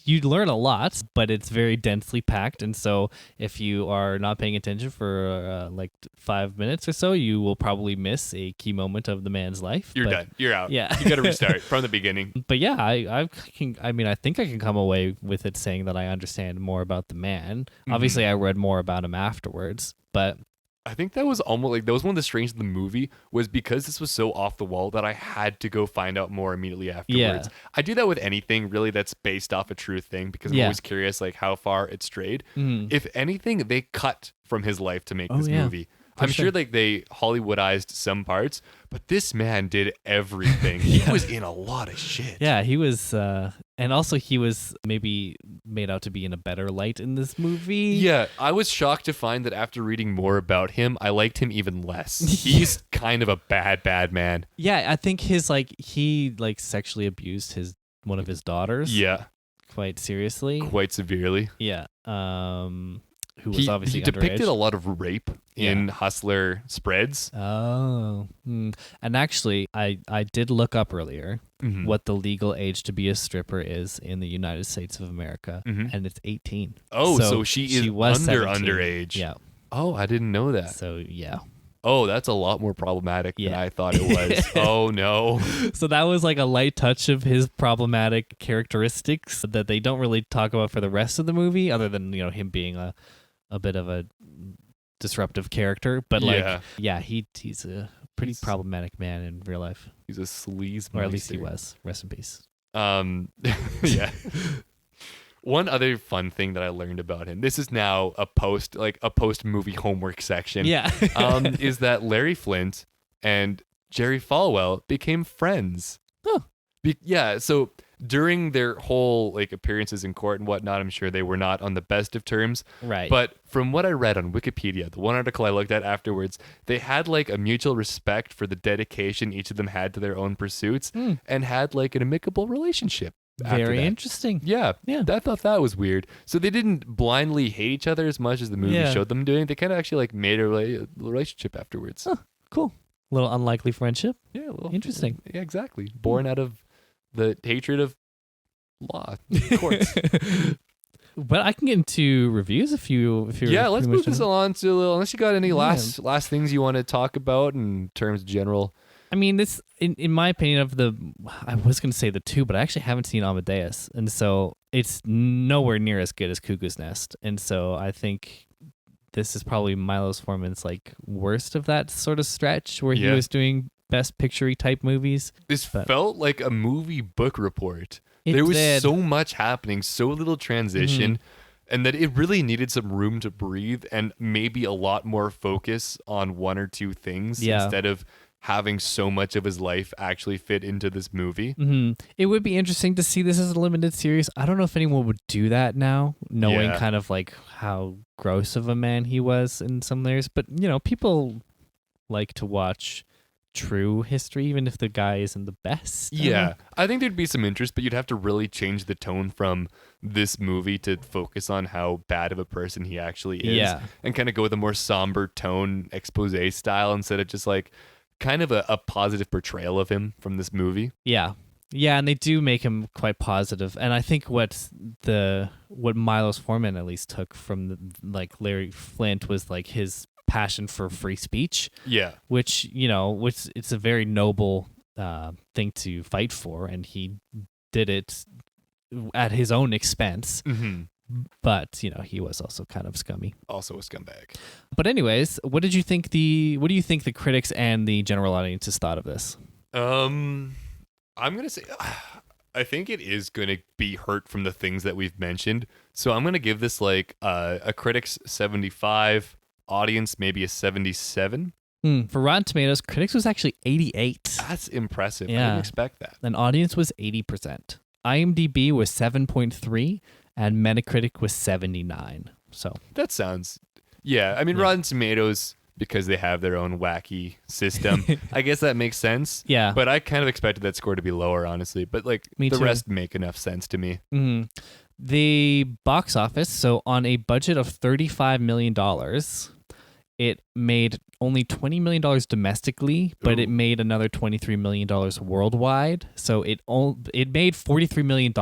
You learn a lot, but it's very densely packed, and so if you are not paying attention for like 5 minutes or so, you will probably miss a key moment of the man's life. You're done. You're out. Yeah, you got to restart from the beginning. But yeah, I think I can come away with it saying that I understand more about the man. Obviously, I read more about him afterwards, but I think that was almost like that was one of the strengths of the movie was because this was so off the wall that I had to go find out more immediately afterwards. I do that with anything really that's based off a true thing because I'm always curious like how far it strayed. If anything, they cut from his life to make this movie. I'm sure like they Hollywoodized some parts, but this man did everything. He was in a lot of shit. Yeah, he was, and also he was maybe made out to be in a better light in this movie. Yeah, I was shocked to find that after reading more about him, I liked him even less. He's kind of a bad man. Yeah, I think he sexually abused one of his daughters. Yeah, quite seriously, quite severely. Yeah. Who was obviously he depicted underage. a lot of rape in Hustler spreads. Oh. And actually, I did look up earlier what the legal age to be a stripper is in the United States of America, and it's 18. Oh, so she was underage. Yeah. Oh, I didn't know that. So, yeah. Oh, that's a lot more problematic than I thought it was. Oh, no. So that was like a light touch of his problematic characteristics that they don't really talk about for the rest of the movie, other than, him being a bit of a disruptive character. But he's a pretty problematic man in real life. He's a sleaze. Or at least he was. Rest in peace. Yeah. One other fun thing that I learned about him, this is now a post movie homework section. Yeah. Is that Larry Flynt and Jerry Falwell became friends. Oh. Yeah, so during their whole like appearances in court and whatnot, I'm sure they were not on the best of terms. Right. But from what I read on Wikipedia, the one article I looked at afterwards, they had like a mutual respect for the dedication each of them had to their own pursuits and had like an amicable relationship. Very interesting. Yeah. I thought that was weird. So they didn't blindly hate each other as much as the movie showed them doing. They kind of actually like made a relationship afterwards. Oh, cool. A little unlikely friendship. Yeah, a little interesting. Yeah, exactly. Born out of the hatred of law, courts. But I can get into reviews if you're let's move this along to a little. Unless you got any last things you want to talk about in terms of general. I mean, this, in my opinion, I was going to say the two, but I actually haven't seen Amadeus. And so it's nowhere near as good as Cuckoo's Nest. And so I think this is probably Milos Forman's like worst of that sort of stretch where he was doing best picture-y type movies. This felt like a movie book report. There was so much happening, so little transition, and that it really needed some room to breathe and maybe a lot more focus on one or two things instead of having so much of his life actually fit into this movie. It would be interesting to see this as a limited series. I don't know if anyone would do that now, knowing kind of like how gross of a man he was in some layers. But, people like to watch true history, even if the guy isn't the best. I think there'd be some interest, but you'd have to really change the tone from this movie to focus on how bad of a person he actually is. And kind of go with a more somber tone, expose style, instead of just like kind of a positive portrayal of him from this movie. Yeah, and they do make him quite positive. And I think what Milos Forman at least took from like Larry Flynt was like his passion for free speech. Yeah, which it's a very noble thing to fight for, and he did it at his own expense. But he was also kind of scummy. Also a scumbag. But anyways, what do you think the critics and the general audiences thought of this? I'm gonna say I think it is gonna be hurt from the things that we've mentioned. So I'm gonna give this like a critics 75, audience maybe a 77. For Rotten Tomatoes, critics was actually 88. That's impressive. Yeah. I didn't expect that. And audience was 80%. IMDb was 7.3. And Metacritic was 79. So that sounds, I mean, Rotten Tomatoes, because they have their own wacky system, I guess that makes sense. Yeah. But I kind of expected that score to be lower, honestly. But like the rest make enough sense to me. The box office, so on a budget of $35 million, it made only $20 million domestically, but it made another $23 million worldwide. So it made $43 million,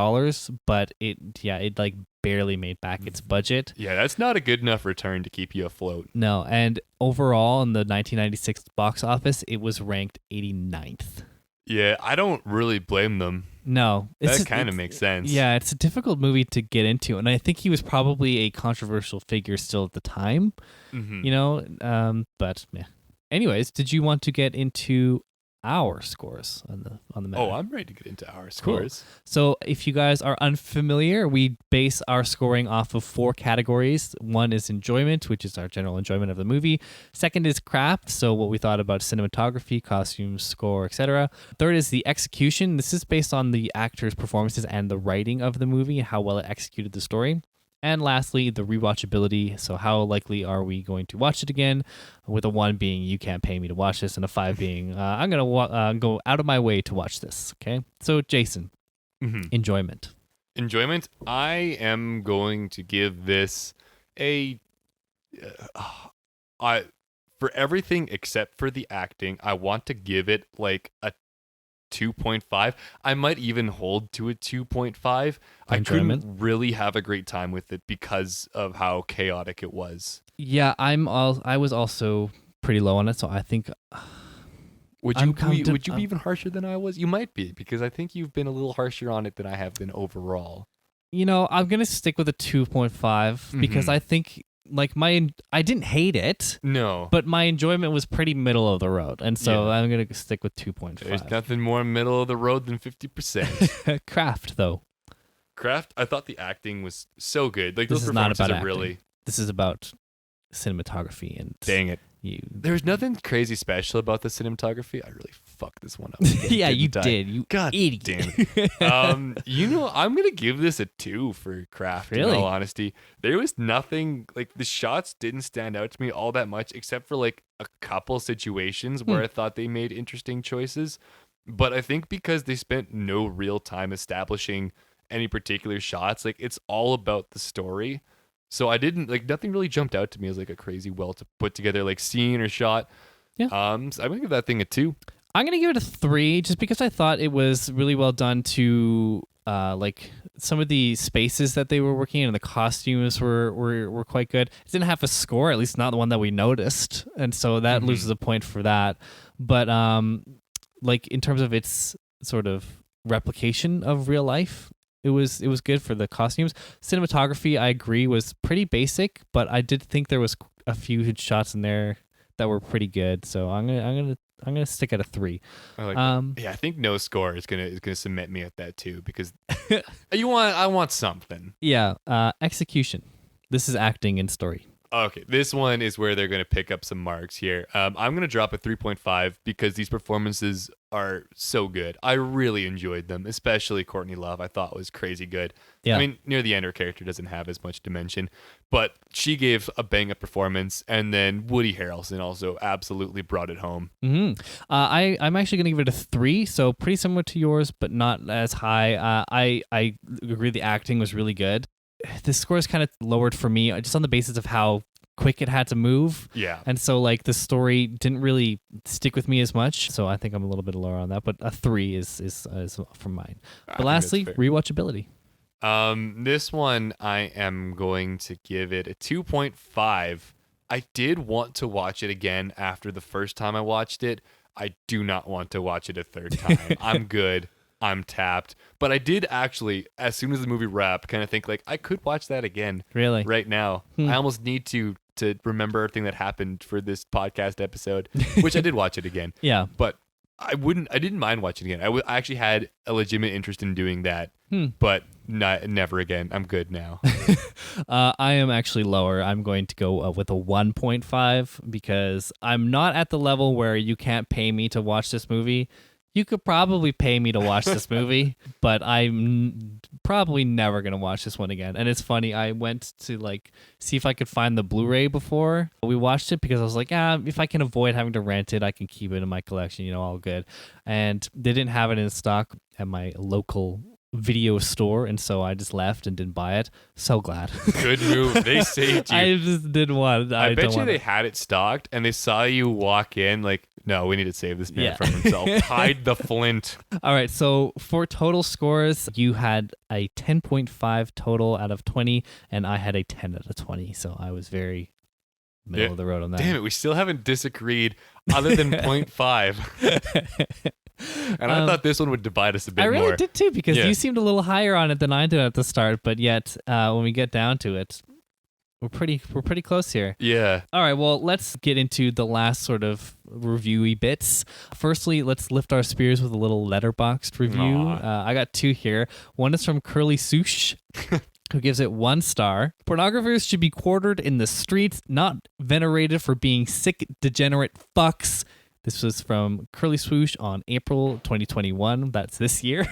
but it like barely made back its budget. Yeah, that's not a good enough return to keep you afloat. No, and overall in the 1996 box office, it was ranked 89th. Yeah, I don't really blame them. No. That kind of makes sense. Yeah, it's a difficult movie to get into, and I think he was probably a controversial figure still at the time, but yeah. Anyways, did you want to get into our scores on the meta? Oh, I'm ready to get into our scores. Cool. So if you guys are unfamiliar, we base our scoring off of 4 categories. One is enjoyment, which is our general enjoyment of the movie. Second is craft, so what we thought about cinematography, costumes, score, etc. Third is the execution. This is based on the actors' performances and the writing of the movie, how well it executed the story. And lastly, the rewatchability. So how likely are we going to watch it again? With a 1 being you can't pay me to watch this, and a 5 being I'm going to go out of my way to watch this. Okay. So Jason, enjoyment. Enjoyment. I am going to give this a. For everything except for the acting, I want to give it like a 2.5. I might even hold to a 2.5. I couldn't really have a great time with it because of how chaotic it was. Yeah, I was also pretty low on it, so I think would you be even harsher than I was? You might be, because I think you've been a little harsher on it than I have been overall. I'm going to stick with a 2.5 because I think I didn't hate it. No. But my enjoyment was pretty middle of the road. And so I'm going to stick with 2.5. There's nothing more middle of the road than 50%. Craft, though. Craft, I thought the acting was so good. Like, this those is not performances about are acting. really... This is about cinematography and... Dang it. There's nothing crazy special about the cinematography. I really fucked this one up. Yeah, you did. You God idiot. damn it. I'm going to give this a 2 for Craft, really? in all honesty. There was nothing, like, the shots didn't stand out to me all that much, except for, like, a couple situations where I thought they made interesting choices. But I think because they spent no real time establishing any particular shots, like, it's all about the story. So I didn't, like, nothing really jumped out to me as, like, a crazy well to put together, like, scene or shot. Yeah. So I'm going to give that thing a 2. I'm going to give it a 3 just because I thought it was really well done to, like, some of the spaces that they were working in and the costumes were quite good. It didn't have a score, at least not the one that we noticed. And so that loses a point for that. But, like, in terms of its sort of replication of real life, it was good for the costumes. Cinematography, I agree, was pretty basic, but I did think there was a few shots in there that were pretty good. So I'm gonna stick at a 3. I like that. Yeah, I think no score is gonna cement me at that too, because I want something. Yeah, execution. This is acting and story. Okay, this one is where they're going to pick up some marks here. I'm going to drop a 3.5 because these performances are so good. I really enjoyed them, especially Courtney Love. I thought was crazy good. Yeah. I mean, near the end, her character doesn't have as much dimension, but she gave a bang-up performance, and then Woody Harleson also absolutely brought it home. Mm-hmm. I'm actually going to give it a 3, so pretty similar to yours, but not as high. I agree the acting was really good. The score is kind of lowered for me just on the basis of how quick it had to move. Yeah. And so, like, the story didn't really stick with me as much. So I think I'm a little bit lower on that, but a 3 is from mine. But lastly, rewatchability. This one, I am going to give it a 2.5. I did want to watch it again after the first time I watched it. I do not want to watch it a third time. I'm good. I'm tapped. But I did actually, as soon as the movie wrapped, kind of think, like, I could watch that again. Really? Right now. I almost need to remember everything that happened for this podcast episode, which I did watch it again. Yeah. But I didn't mind watching it again. I actually had a legitimate interest in doing that, but never again. I'm good now. I am actually lower. I'm going to go with a 1.5 because I'm not at the level where you can't pay me to watch this movie. You could probably pay me to watch this movie, but I'm probably never going to watch this one again. And it's funny, I went to, like, see if I could find the Blu-ray before we watched it because I was like, if I can avoid having to rent it, I can keep it in my collection, all good. And they didn't have it in stock at my local video store, and so I just left and didn't buy it. So glad. Good move. They saved you. I just didn't want it. I bet you they had it stocked and they saw you walk in like, no, we need to save this man from himself. Hide the Flint. All right, so for total scores, you had a 10.5 total out of 20, and I had a 10 out of 20, so I was very middle of the road on that. Damn it, we still haven't disagreed other than 0.5. And I thought this one would divide us a bit more. I really did too, because you seemed a little higher on it than I did at the start, but yet when we get down to it, we're pretty close here. Yeah. All right, well, let's get into the last sort of reviewy bits. Firstly, let's lift our spears with a little letterboxed review. I got 2 here. One is from Curly Swoosh, who gives it 1 star. Pornographers should be quartered in the streets, not venerated for being sick, degenerate fucks. This was from Curly Swoosh on April 2021. That's this year.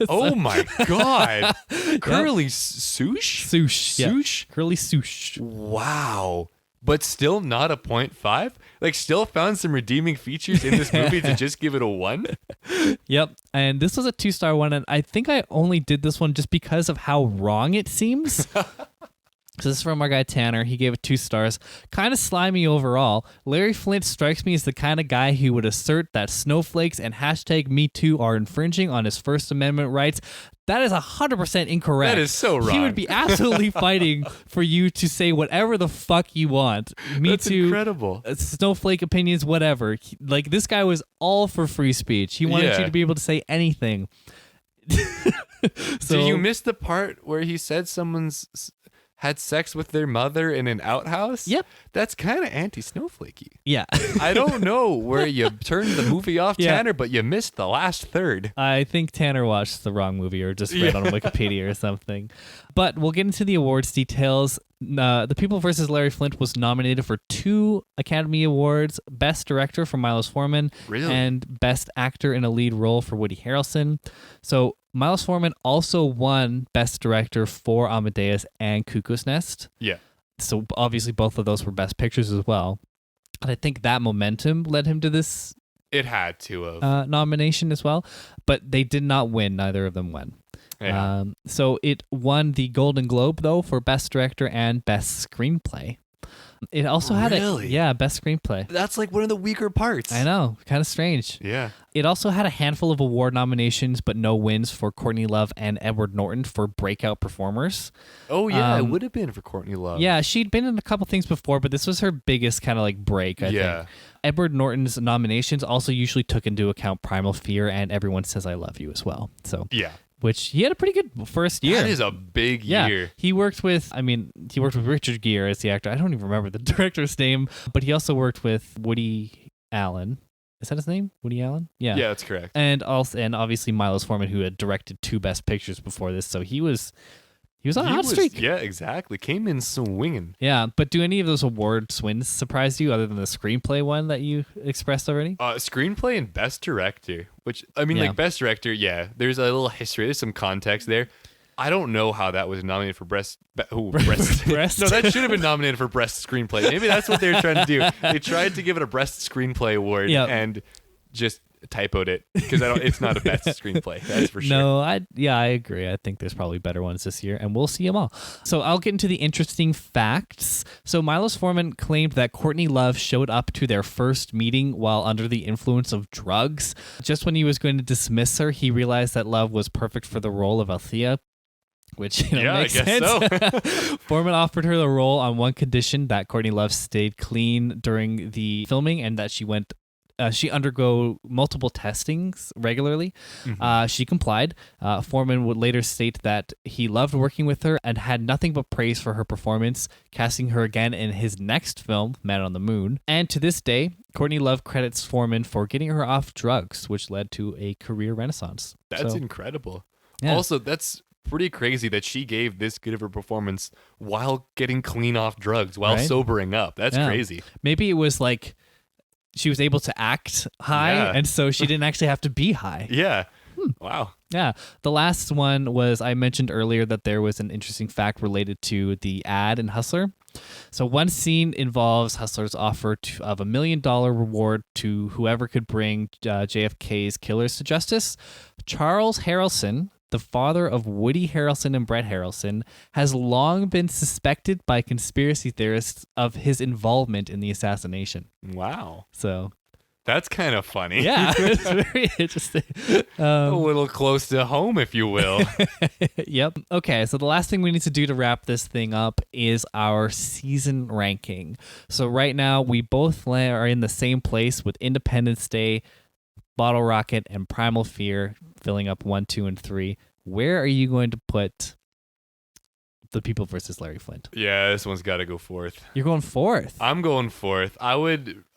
Oh my God. Curly Swoosh? Swoosh. Swoosh? Yeah. Curly Swoosh. Wow. But still not a 0.5? Like, still found some redeeming features in this movie to just give it a 1? Yep. And this was a 2-star one. And I think I only did this one just because of how wrong it seems. So this is from our guy Tanner. He gave it 2 stars. Kind of slimy overall. Larry Flynt strikes me as the kind of guy who would assert that snowflakes and #MeToo are infringing on his First Amendment rights. That is 100% incorrect. That is so wrong. He would be absolutely fighting for you to say whatever the fuck you want. Me That's Too, incredible. Snowflake opinions, whatever. Like, this guy was all for free speech. He wanted you to be able to say anything. So you missed the part where he said someone's had sex with their mother in an outhouse? Yep. That's kind of anti-snowflakey. Yeah. I don't know where you turned the movie off, Tanner, but you missed the last third. I think Tanner watched the wrong movie or just read on Wikipedia or something. But we'll get into the awards details. The People vs. Larry Flynt was nominated for 2 Academy Awards, Best Director for Milos Forman, and Best Actor in a Lead Role for Woody Harleson. So Milos Forman also won Best Director for Amadeus and Cuckoo's Nest. Yeah. So obviously both of those were Best Pictures as well. And I think that momentum led him to this. It had to have. Nomination as well. But they did not win. Neither of them won. Yeah. So it won the Golden Globe, though, for Best Director and Best Screenplay. It also had Best Screenplay. That's like one of the weaker parts. I know. Kind of strange. Yeah. It also had a handful of award nominations, but no wins for Courtney Love and Edward Norton for breakout performers. Oh, yeah. It would have been for Courtney Love. Yeah, she'd been in a couple things before, but this was her biggest kind of like break, I think. Edward Norton's nominations also usually took into account Primal Fear and Everyone Says I Love You as well. So yeah. Which he had a pretty good first year. That is a big year. He worked with Richard Gere as the actor. I don't even remember the director's name, but he also worked with Woody Allen. Is that his name? Woody Allen? Yeah. Yeah, that's correct. And obviously Milos Forman, who had directed 2 Best Pictures before this, so he was on a hot streak. Yeah, exactly. Came in swinging. Yeah, but do any of those award wins surprise you other than the screenplay one that you expressed already? Screenplay and Best Director, which, I mean, like Best Director, there's a little history. There's some context there. I don't know how that was nominated for Breast. No, that should have been nominated for Breast Screenplay. Maybe that's what they were trying to do. They tried to give it a Breast Screenplay award and just typoed it because it's not a best screenplay. That's for sure. No, I agree. I think there's probably better ones this year, and we'll see them all. So I'll get into the interesting facts. So Milos Forman claimed that Courtney Love showed up to their first meeting while under the influence of drugs. Just when he was going to dismiss her, he realized that Love was perfect for the role of Althea. Which makes sense. So. Forman offered her the role on one condition: that Courtney Love stayed clean during the filming and that she undergo multiple testings regularly. Mm-hmm. She complied. Forman would later state that he loved working with her and had nothing but praise for her performance, casting her again in his next film, Man on the Moon. And to this day, Courtney Love credits Forman for getting her off drugs, which led to a career renaissance. That's incredible. Yeah. Also, that's pretty crazy that she gave this good of a performance while getting clean off drugs, while sobering up. That's crazy. Maybe it was like she was able to act high, and so she didn't actually have to be high. Yeah. Wow. Yeah. The last one was, I mentioned earlier that there was an interesting fact related to the ad in Hustler. So one scene involves Hustler's offer of $1 million reward to whoever could bring JFK's killers to justice. Charles Harrelson, the father of Woody Harrelson and Brett Harrelson, has long been suspected by conspiracy theorists of his involvement in the assassination. Wow. So that's kind of funny. Yeah, it's very interesting. A little close to home, if you will. Yep. Okay, so the last thing we need to do to wrap this thing up is our season ranking. So right now, we both are in the same place with Independence Day, Bottle Rocket, and Primal Fear filling up 1, 2, and 3. Where are you going to put The People versus Larry Flynt? Yeah, this one's got to go 4th. You're going 4th? I'm going 4th.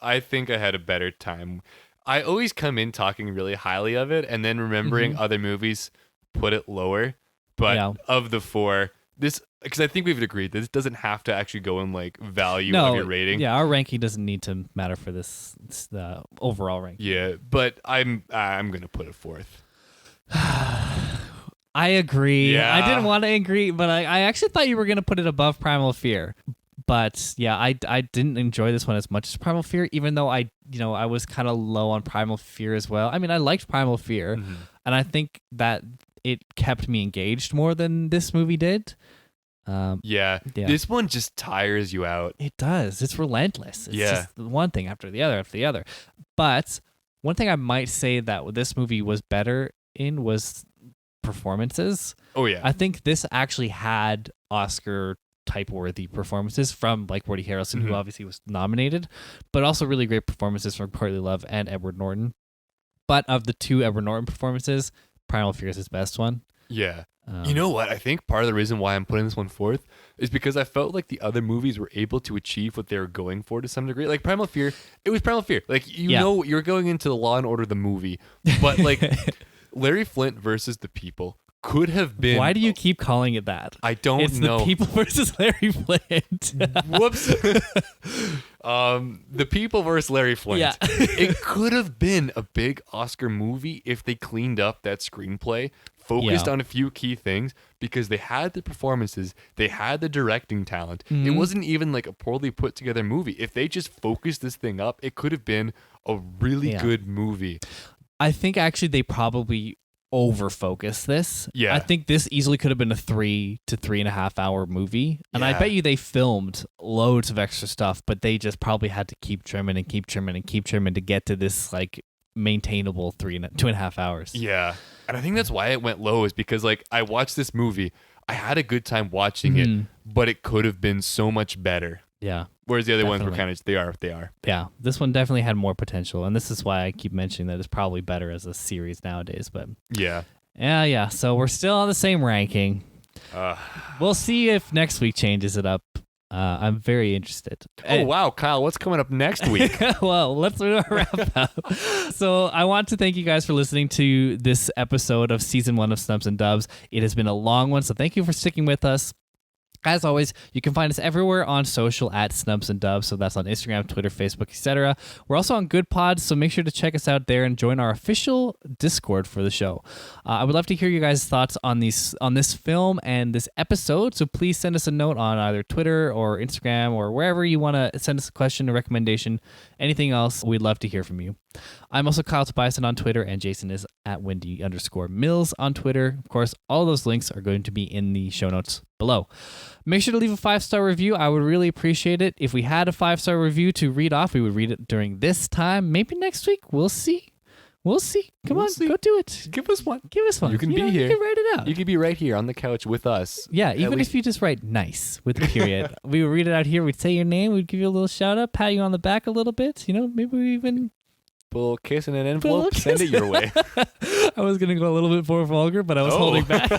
I think I had a better time. I always come in talking really highly of it and then remembering other movies put it lower. But of the 4, this, because I think we've agreed this doesn't have to actually go in like value of your rating. Yeah, our ranking doesn't need to matter for this overall ranking. Yeah, but I'm gonna put it 4th. I agree. Yeah. I didn't want to agree, but I actually thought you were gonna put it above Primal Fear. But yeah, I didn't enjoy this one as much as Primal Fear, even though I was kind of low on Primal Fear as well. I mean, I liked Primal Fear, and I think that it kept me engaged more than this movie did. Yeah. This one just tires you out. It does. It's relentless. It's just one thing after the other. But one thing I might say that this movie was better in was performances. Oh yeah. I think this actually had Oscar type worthy performances from like Woody Harrelson, who obviously was nominated, but also really great performances from Courtney Love and Edward Norton. But of the 2 Edward Norton performances, Primal Fear is his best one. Yeah. You know what? I think part of the reason why I'm putting this one fourth is because I felt like the other movies were able to achieve what they were going for to some degree. Like Primal Fear, it was Primal Fear. Like, know, you're going into the Law and Order the movie, but like Larry Flynt versus the People could have been. Why do you keep calling it that? I don't know. It's the People versus Larry Flynt. Whoops. The People versus Larry Flynt. Yeah. It could have been a big Oscar movie if they cleaned up that screenplay, focused on a few key things, because they had the performances, they had the directing talent. It wasn't even like a poorly put together movie. If they just focused this thing up, it could have been a really good movie. I think actually they probably over-focus this. Yeah. I think this easily could have been a 3 to 3.5 hour movie. And I bet you they filmed loads of extra stuff, but they just probably had to keep trimming and keep trimming and keep trimming to get to this like maintainable 2.5 hours. Yeah. And I think that's why it went low, is because like I watched this movie, I had a good time watching it, but it could have been so much better. Yeah. Whereas the other ones were kind of, they are. Yeah. This one definitely had more potential. And this is why I keep mentioning that it's probably better as a series nowadays. But yeah. So we're still on the same ranking. We'll see if next week changes it up. I'm very interested. Oh, wow, Kyle, what's coming up next week? Well, let's wrap up. So I want to thank you guys for listening to this episode of Season 1 of Snubs and Dubs. It has been a long one, so thank you for sticking with us. As always, you can find us everywhere on social at Snubs and Dubs. So that's on Instagram, Twitter, Facebook, etc. We're also on Good Pods, so make sure to check us out there and join our official Discord for the show. I would love to hear you guys' thoughts on this film and this episode. So please send us a note on either Twitter or Instagram or wherever you want to send us a question, a recommendation, anything else. We'd love to hear from you. I'm also Kyle Tobiasson on Twitter, and Jason is at Wendy_Mills on Twitter. Of course, all those links are going to be in the show notes below. Make sure to leave a 5-star review. I would really appreciate it. If we had a 5-star review to read off, we would read it during this time. Maybe next week. We'll see. Come on, go do it. Give us one. You can be here. You can write it out. You can be right here on the couch with us. Yeah, even if you just write nice with a period. We would read it out here. We'd say your name. We'd give you a little shout out, pat you on the back a little bit. Maybe we even... Put a little kiss in an envelope, send it your way. I was going to go a little bit more vulgar, but I was holding back.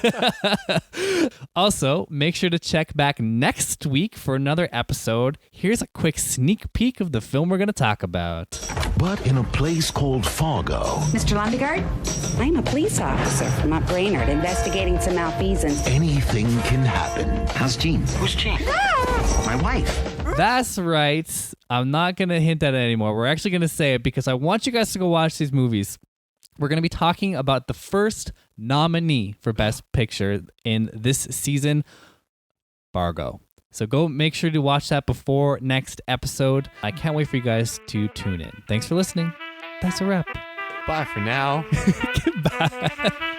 Also, make sure to check back next week for another episode. Here's a quick sneak peek of the film we're going to talk about. But in a place called Fargo. Mr. Lundegaard, I'm a police officer from up Brainerd investigating some malfeasance. Anything can happen. How's Jean? Who's Jean? My wife. That's right. I'm not going to hint at it anymore. We're actually going to say it because I want you guys to go watch these movies. We're going to be talking about the first nominee for Best Picture in this season, Fargo. So go make sure to watch that before next episode. I can't wait for you guys to tune in. Thanks for listening. That's a wrap. Bye for now. Goodbye.